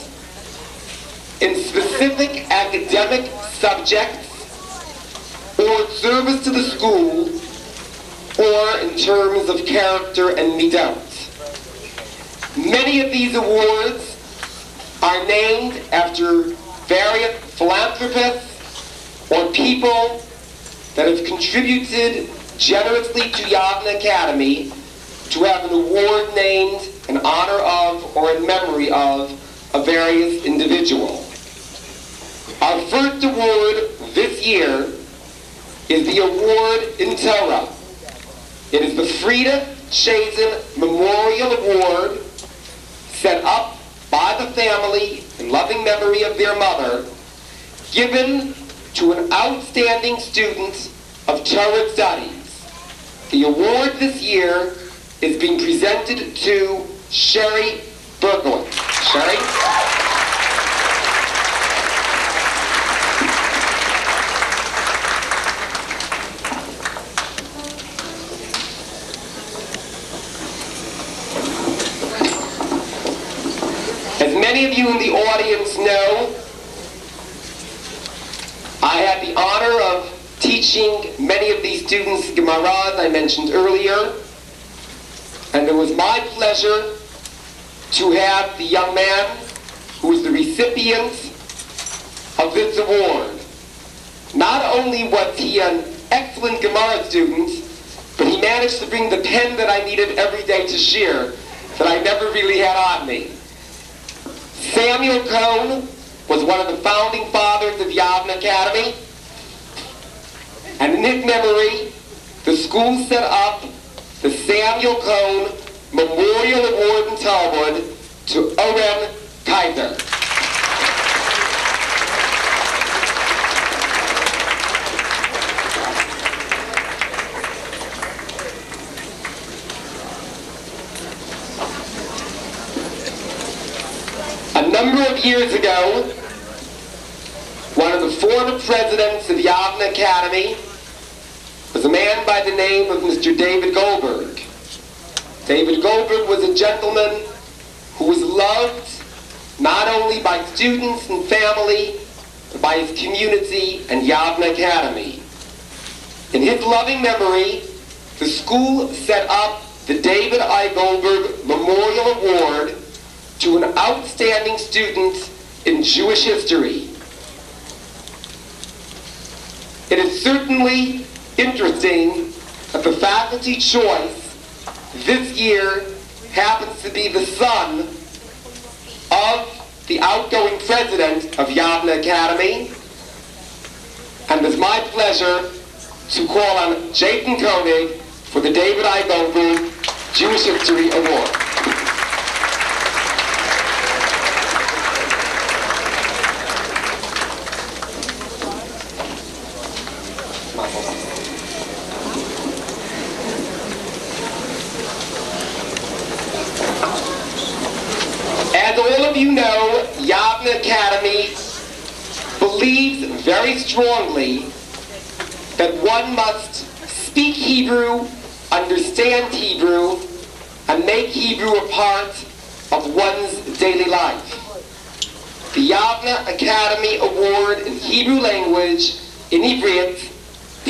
in specific academic subjects or service to the school or in terms of character and midot. Many of these awards are named after various philanthropists or people that have contributed generously to Yavneh Academy to have an award named in honor of or in memory of a various individual. Our first award this year is the award in Torah. It is the Frida Chazen Memorial Award, set up by the family in loving memory of their mother, given to an outstanding student of Torah studies. The award this year is being presented to Sherry Berkowitz. Sherry? As many of you in the audience know, I had the honor of teaching many of these students Gemara, as I mentioned earlier, and it was my pleasure to have the young man who is the recipient of this award. Not only was he an excellent Gemara student, but he managed to bring the pen that I needed every day to shir that I never really had on me. Samuel Cohn was one of the founding fathers of Yavneh Academy, and in his memory, the school set up the Samuel Cohn Memorial Award in Talmud to Oren Kaiser. A number of years ago, one of the former presidents of Yavneh Academy was a man by the name of Mr. David Goldberg. David Goldberg was a gentleman who was loved not only by students and family, but by his community and Yavneh Academy. In his loving memory, the school set up the David I. Goldberg Memorial Award to an outstanding student in Jewish history. It is certainly interesting that the faculty choice this year happens to be the son of the outgoing president of Yavneh Academy, and it's my pleasure to call on Jason Koenig for the David I. Goldberg Jewish History Award. As all of you know, Yavneh Academy believes very strongly that one must speak Hebrew, understand Hebrew, and make Hebrew a part of one's daily life. The Yavneh Academy Award in Hebrew language, in Ivrit,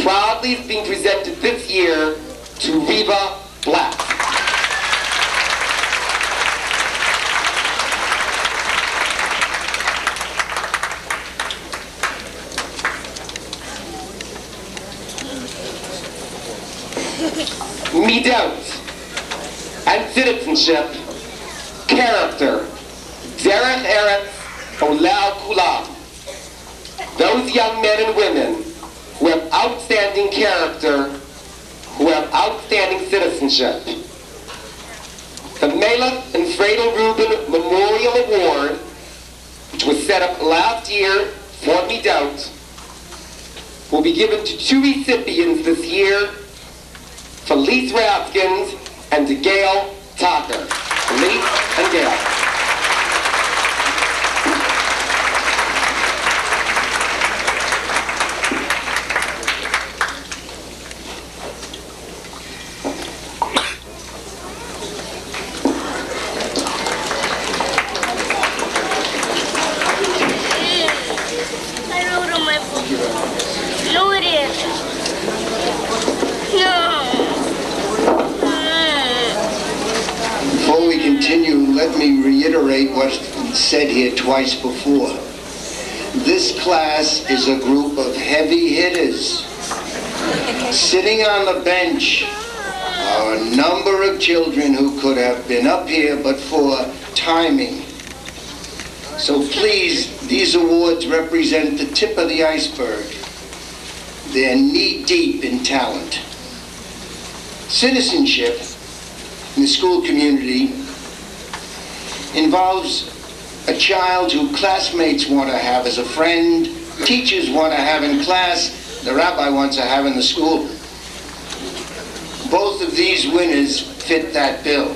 proudly is being presented this year to Reva Black. Midot and citizenship, character, derech eretz, olau kulam. Those young men and women who have outstanding character, who have outstanding citizenship. The Melech and Fredel Rubin Memorial Award, which was set up last year for Midot, will be given to two recipients this year, Felice Raskins and Gail Tucker. Felice and Gail. I wrote on my book. No, it is. No. Before we continue, let me reiterate what's said here twice before. This class is a group of heavy hitters. Sitting on the bench are a number of children who could have been up here but for timing. So please, these awards represent the tip of the iceberg. They're knee-deep in talent. Citizenship in the school community involves a child who classmates want to have as a friend, teachers want to have in class, the rabbi wants to have in the school. Both of these winners fit that bill.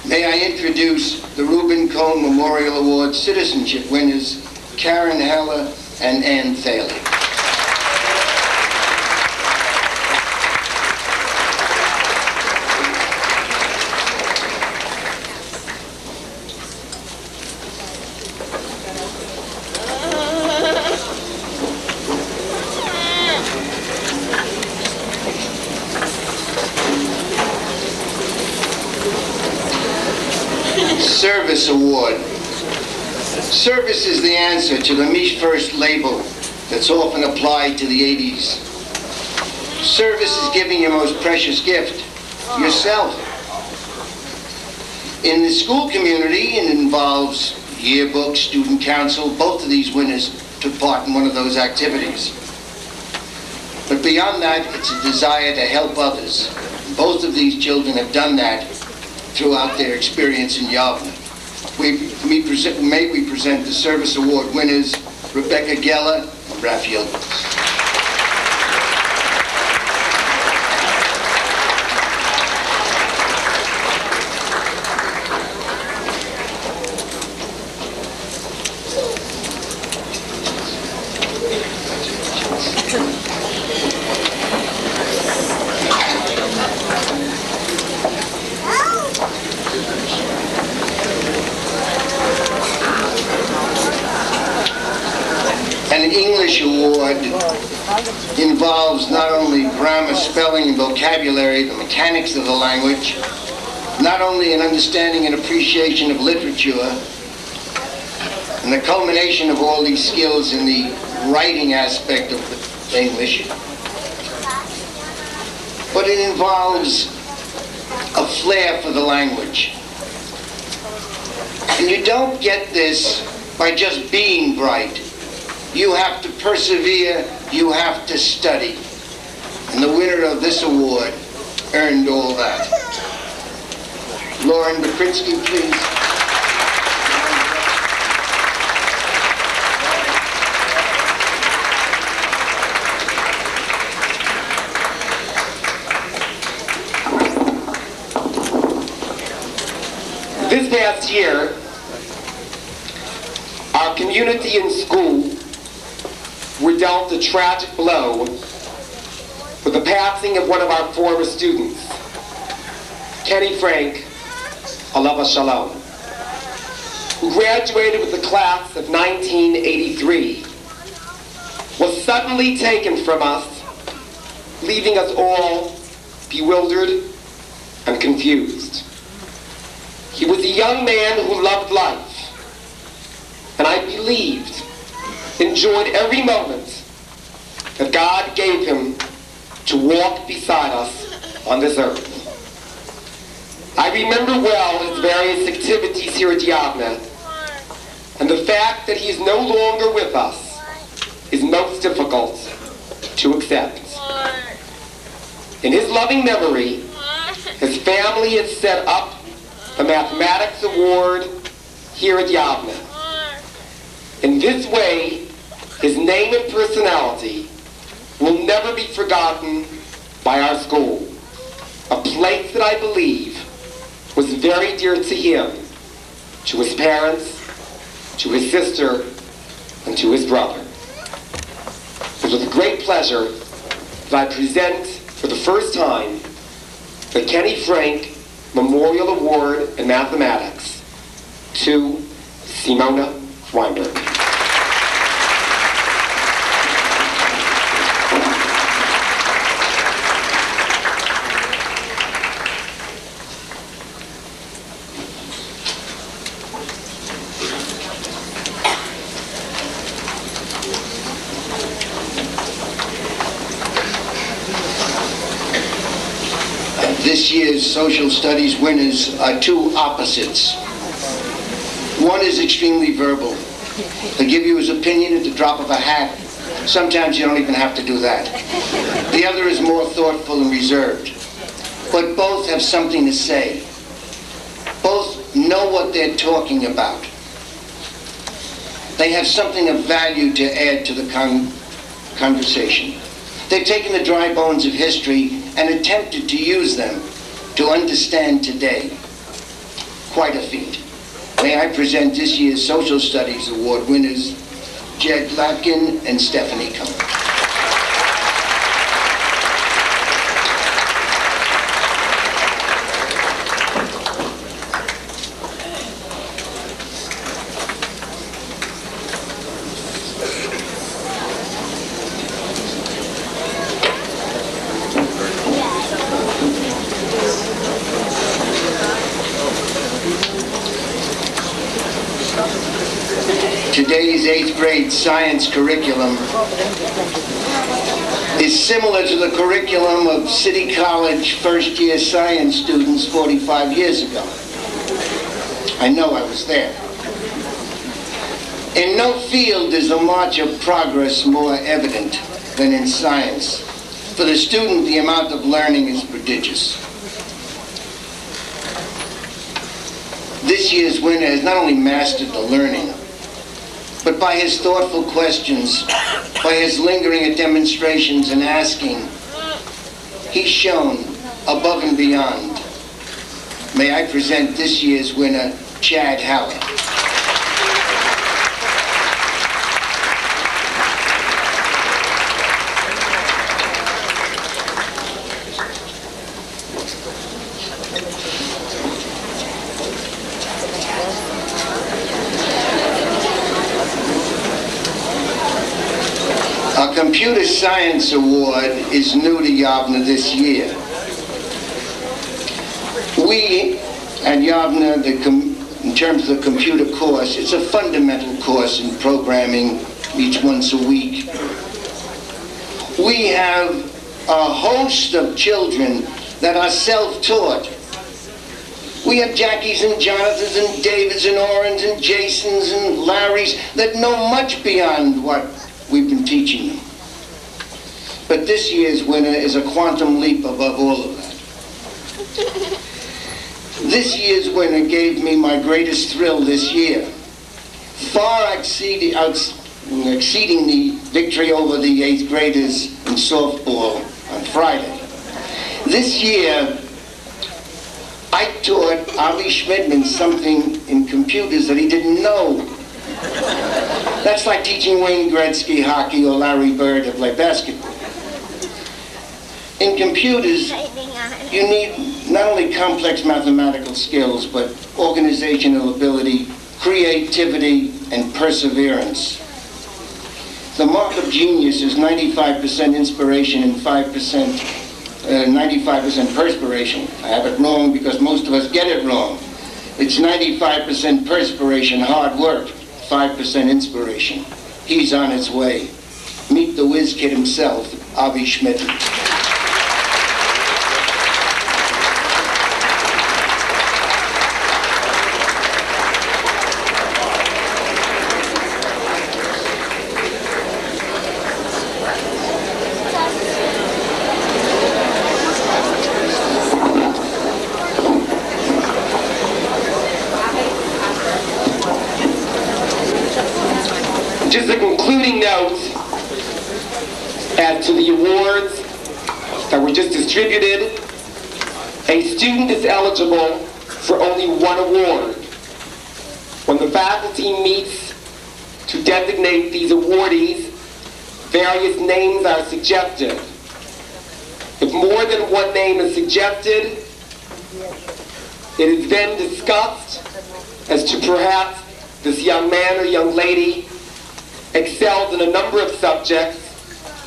May I introduce the Reuben Cohn Memorial Award citizenship winners, Karen Heller and Ann Thaley. Service Award. Service is the answer to the Me First label that's often applied to the 80s. Service is giving your most precious gift, yourself. In the school community, it involves yearbook, student council. Both of these winners took part in one of those activities. But beyond that, it's a desire to help others. Both of these children have done that throughout their experience in Yavneh. May we present the Service Award winners, Rebecca Geller and Raphael. An English award involves not only grammar, spelling, and vocabulary, the mechanics of the language, not only an understanding and appreciation of literature, and the culmination of all these skills in the writing aspect of the English, but it involves a flair for the language. And you don't get this by just being bright. You have to persevere, you have to study. And the winner of this award earned all that. Lauren Bakrinsky, please. This past year, our community and school were dealt a tragic blow with the passing of one of our former students, Kenny Frank, Alava Shalom, who graduated with the class of 1983, was suddenly taken from us, leaving us all bewildered and confused. He was a young man who loved life, and I believed, enjoyed every moment that God gave him to walk beside us on this earth. I remember well his various activities here at Yavneh, and the fact that he is no longer with us is most difficult to accept. In his loving memory, his family has set up the Mathematics Award here at Yavneh. In this way, his name and personality will never be forgotten by our school, a place that I believe was very dear to him, to his parents, to his sister, and to his brother. It was with great pleasure that I present for the first time the Kenny Frank Memorial Award in Mathematics to Simona Weinberg. This year's social studies winners are two opposites. One is extremely verbal. He'll give you his opinion at the drop of a hat. Sometimes you don't even have to do that. The other is more thoughtful and reserved. But both have something to say. Both know what they're talking about. They have something of value to add to the conversation. They've taken the dry bones of history and attempted to use them to understand today. Quite a feat. May I present this year's Social Studies Award winners, Jed Latkin and Stephanie Cohen. Today's 8th grade science curriculum is similar to the curriculum of City College first-year science students 45 years ago. I know, I was there. In no field is the march of progress more evident than in science. For the student, the amount of learning is prodigious. This year's winner has not only mastered the learning, but by his thoughtful questions, by his lingering at demonstrations and asking, he's shown above and beyond. May I present this year's winner, Chad Howard. Our Computer Science Award is new to Yavneh this year. We at Yavneh, in terms of the computer course, it's a fundamental course in programming, each once a week. We have a host of children that are self-taught. We have Jackies and Jonathans and Davids and Orens and Jasons and Larrys that know much beyond what we've been teaching them. But this year's winner is a quantum leap above all of that. This year's winner gave me my greatest thrill this year, far exceeding the victory over the 8th graders in softball on Friday. This year, I taught Avi Schmidman something in computers that he didn't know. That's like teaching Wayne Gretzky hockey or Larry Bird to play basketball. In computers, you need not only complex mathematical skills, but organizational ability, creativity, and perseverance. The mark of genius is 95% inspiration and 95% perspiration. I have it wrong because most of us get it wrong. It's 95% perspiration, hard work, 5% inspiration. He's on his way. Meet the whiz kid himself, Avi Schmidman. Just a concluding note as to the awards that were just distributed. A student is eligible for only one award. When the faculty meets to designate these awardees, various names are suggested. If more than one name is suggested, it is then discussed as to perhaps this young man or young lady excels in a number of subjects,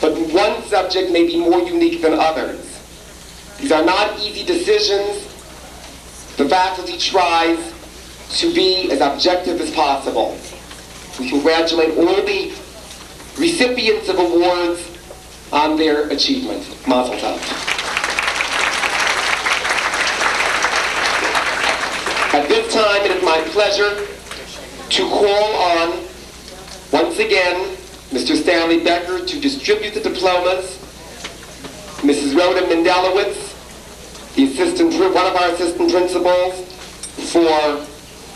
but one subject may be more unique than others. These are not easy decisions. The faculty tries to be as objective as possible. We congratulate all the recipients of awards on their achievement. Mazel tov. At this time, it is my pleasure to call on, once again, Mr. Stanley Becker to distribute the diplomas. Mrs. Rhoda Mendelowitz, one of our assistant principals, for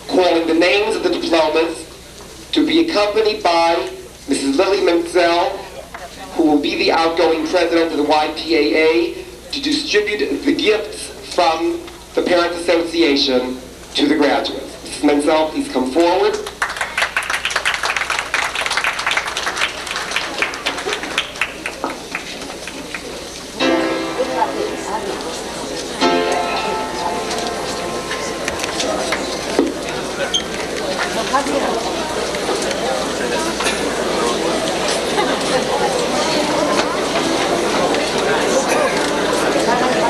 calling the names of the diplomas, to be accompanied by Mrs. Lily Mansell, who will be the outgoing president of the YPAA, to distribute the gifts from the Parent Association to the graduates. Mrs. Mansell, please come forward.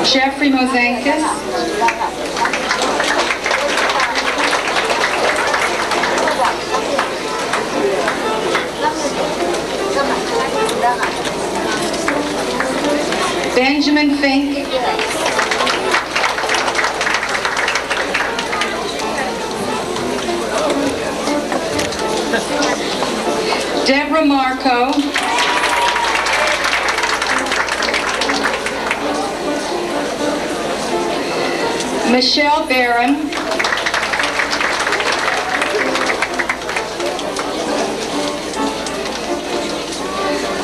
Jeffrey Mozankis. Benjamin Fink. Deborah Marco. Michelle Barron.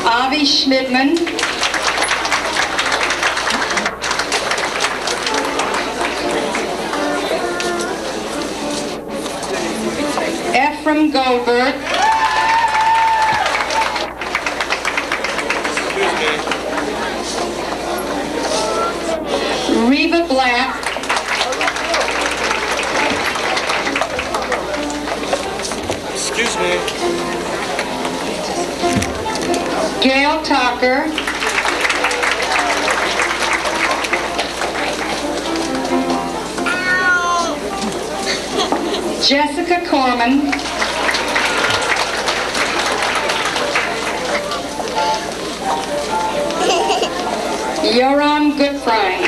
Avi Schmidman. Ephraim Goldberg. Reva Black. Excuse me. Gail Tucker. Jessica Corman. Yoram Goodfriend.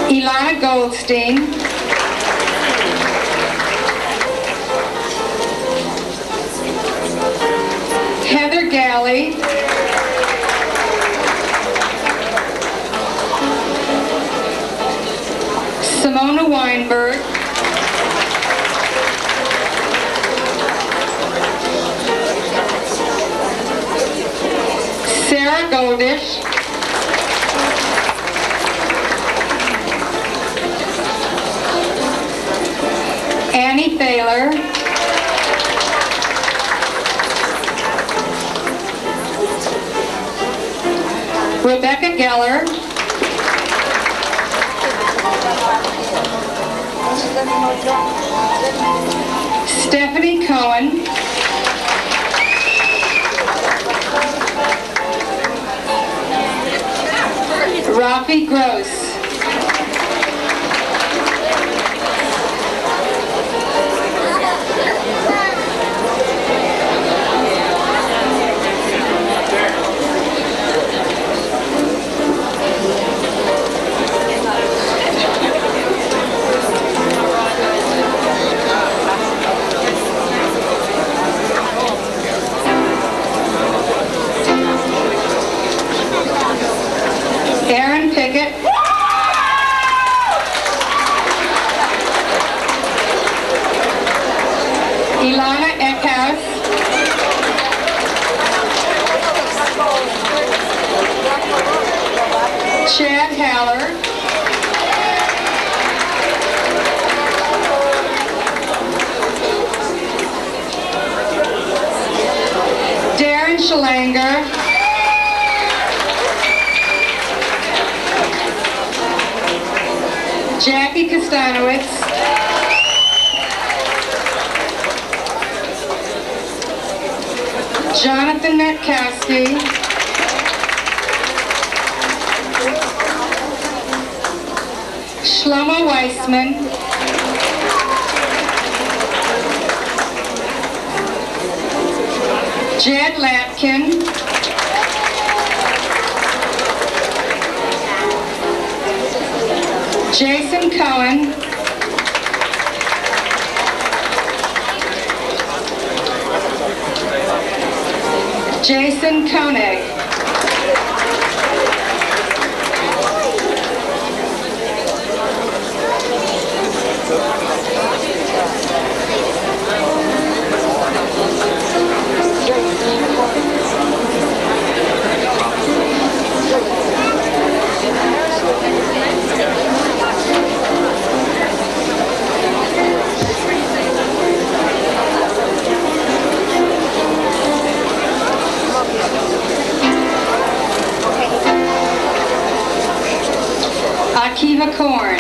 Ilana Goldstein, Heather Galley, Simona Weinberg, Sarah Goldish, Annie Thaler, Rebecca Geller, Stephanie Cohen, Rafi Gross, Aaron Pickett, Ilana Eckhouse, Chad Haller, Darren Schalanger, Jackie Kostanowitz, Jonathan Metkowski, Shlomo Weissman, Jed Latkin, Jason Cohen, Jason Koenig, Akiva Korn,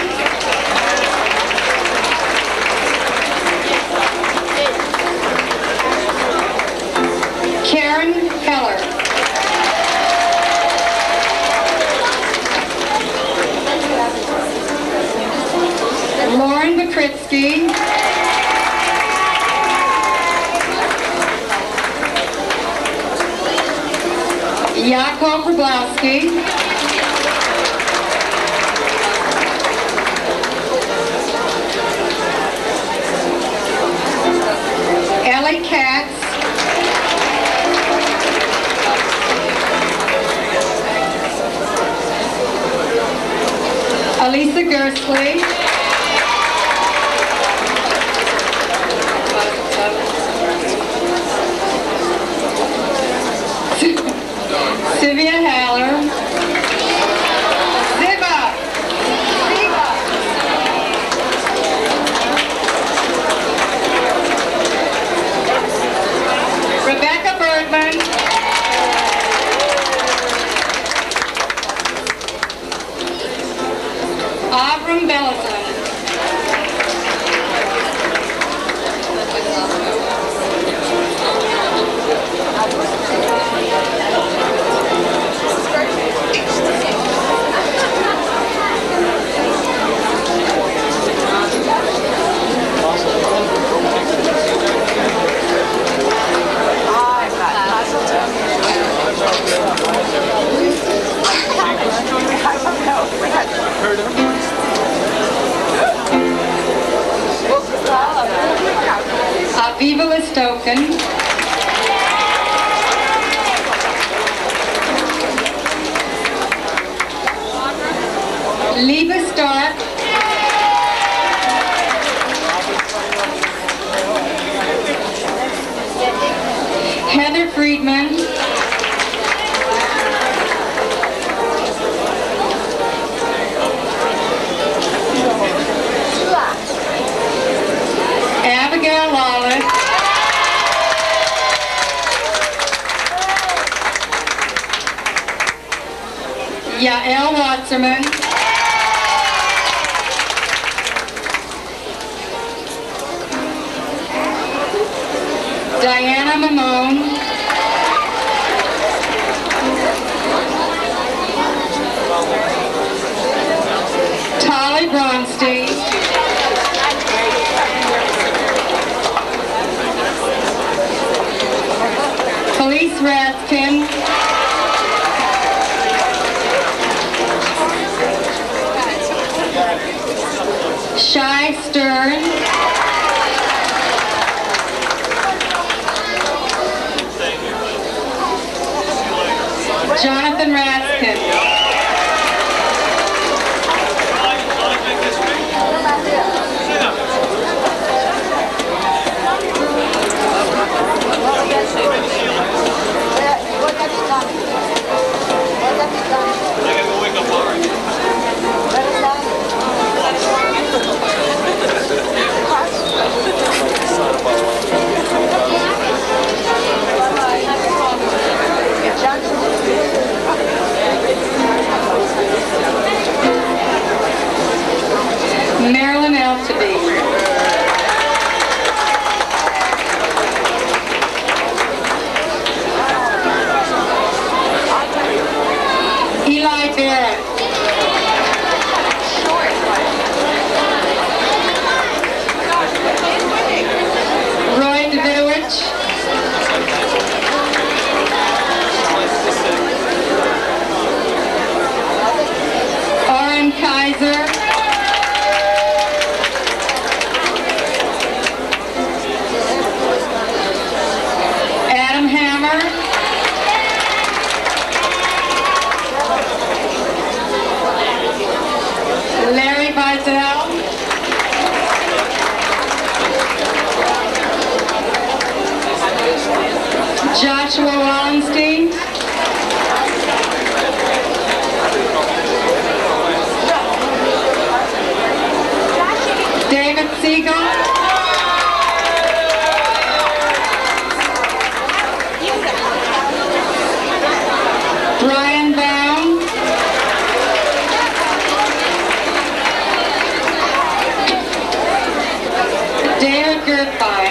Karen Heller, Lauren Bakritsky, Yaakov Grabowski, Ellie Katz, Elisa Gersley, Sylvia Haller, Rebecca Bergman, Avram Bellison, Heard him? Liebe Stark, Heather Friedman, Abigail Lawless, Yael Watzerman, Diana Mamone, Tolly Bronstein, Felice Raskin, Shai Stern, Jonathan Raskin, Marilyn Elteby, Eli Barrett, Roy Davidowich, Oren Kaiser, Adam Hammer, Larry Vizel, Joshua Wallenstein, David Siegel, Brian Baum, David Gertby,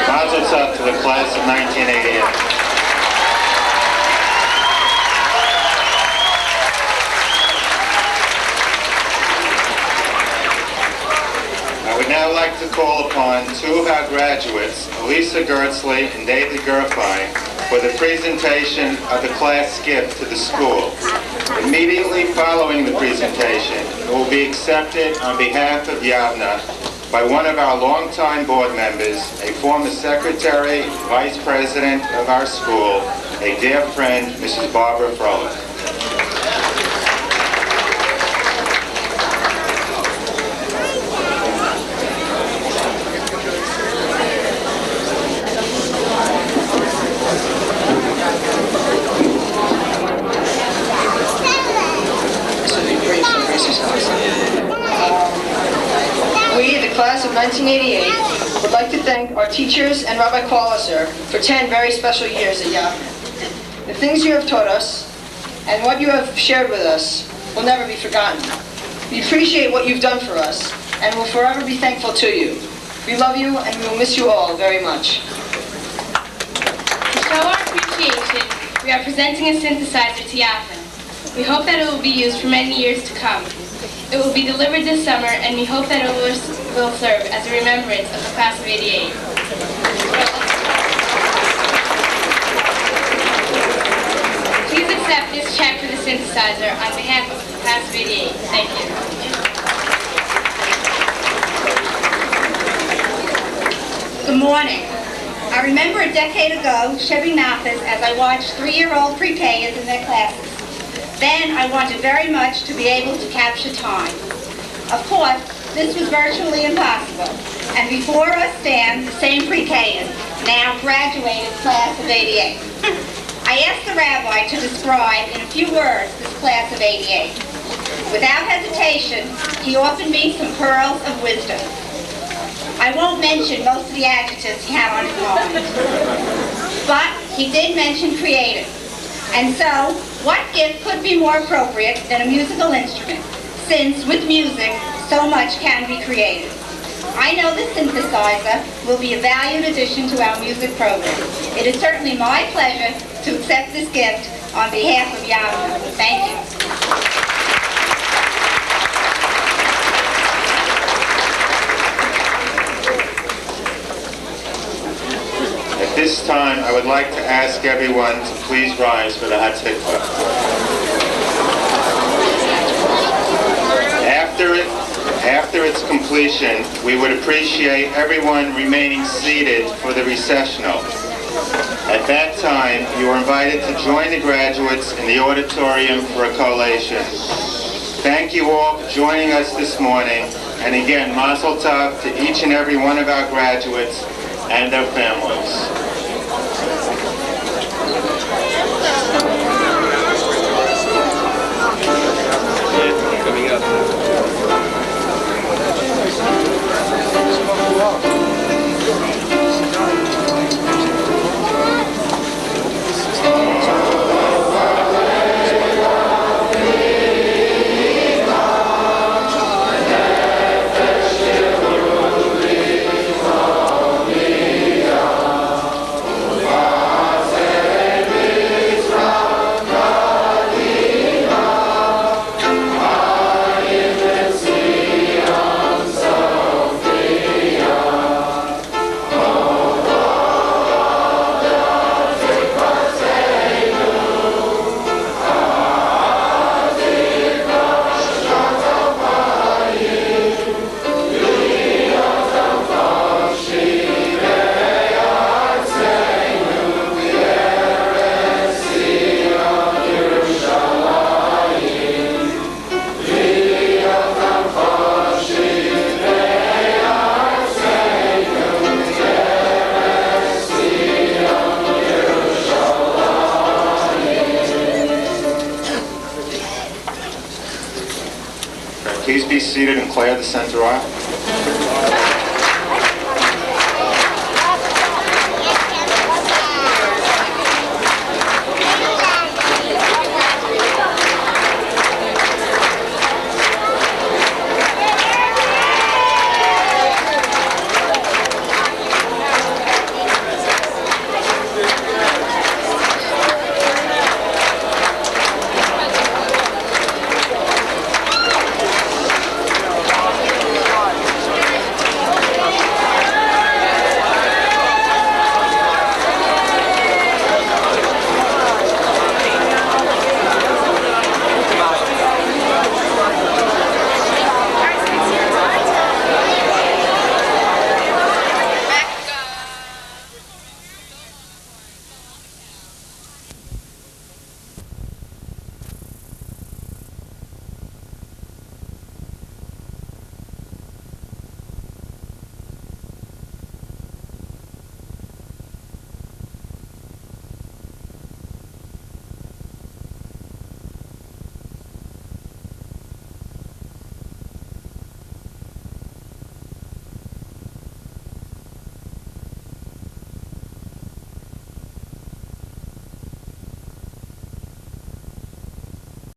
Mazel tov to the class of 1988. I would now like to call upon two of our graduates, Elisa Gertzley and David Gerfi, for the presentation of the class gift to the school. Immediately following the presentation, it will be accepted on behalf of Yavneh by one of our longtime board members, a former secretary, vice president of our school, a dear friend, Mrs. Barbara Froelich. We, the class of 1988, would like to thank our teachers and Rabbi Qualisser for 10 very special years at Yavneh. The things you have taught us and what you have shared with us will never be forgotten. We appreciate what you've done for us and will forever be thankful to you. We love you and we will miss you all very much. To show our appreciation, graduation, we are presenting a synthesizer to Yavneh. We hope that it will be used for many years to come. It will be delivered this summer, and we hope that it will serve as a remembrance of the class of '88. Please accept this check for the synthesizer on behalf of the class of '88. Thank you. Good morning. I remember a decade ago shipping Mathis as I watched 3-year-old pre-Kers in their classes. Then I wanted very much to be able to capture time. Of course, this was virtually impossible. And before us stand the same pre-Kers, now graduated class of '88. I asked the rabbi to describe in a few words this class of '88. Without hesitation, he offered me some pearls of wisdom. I won't mention most of the adjectives he had on his mind. But he did mention creative. And so, what gift could be more appropriate than a musical instrument, since with music, so much can be created. I know the synthesizer will be a valued addition to our music program. It is certainly my pleasure to accept this gift on behalf of Yavneh. Thank you. At this time, I would like to ask everyone to please rise for the Hatikvah. After its completion, we would appreciate everyone remaining seated for the recessional. At that time, you are invited to join the graduates in the auditorium for a collation. Thank you all for joining us this morning, and again, Mazel Tov to each and every one of our graduates and their families. Coming up. Please be seated and clear the center aisle.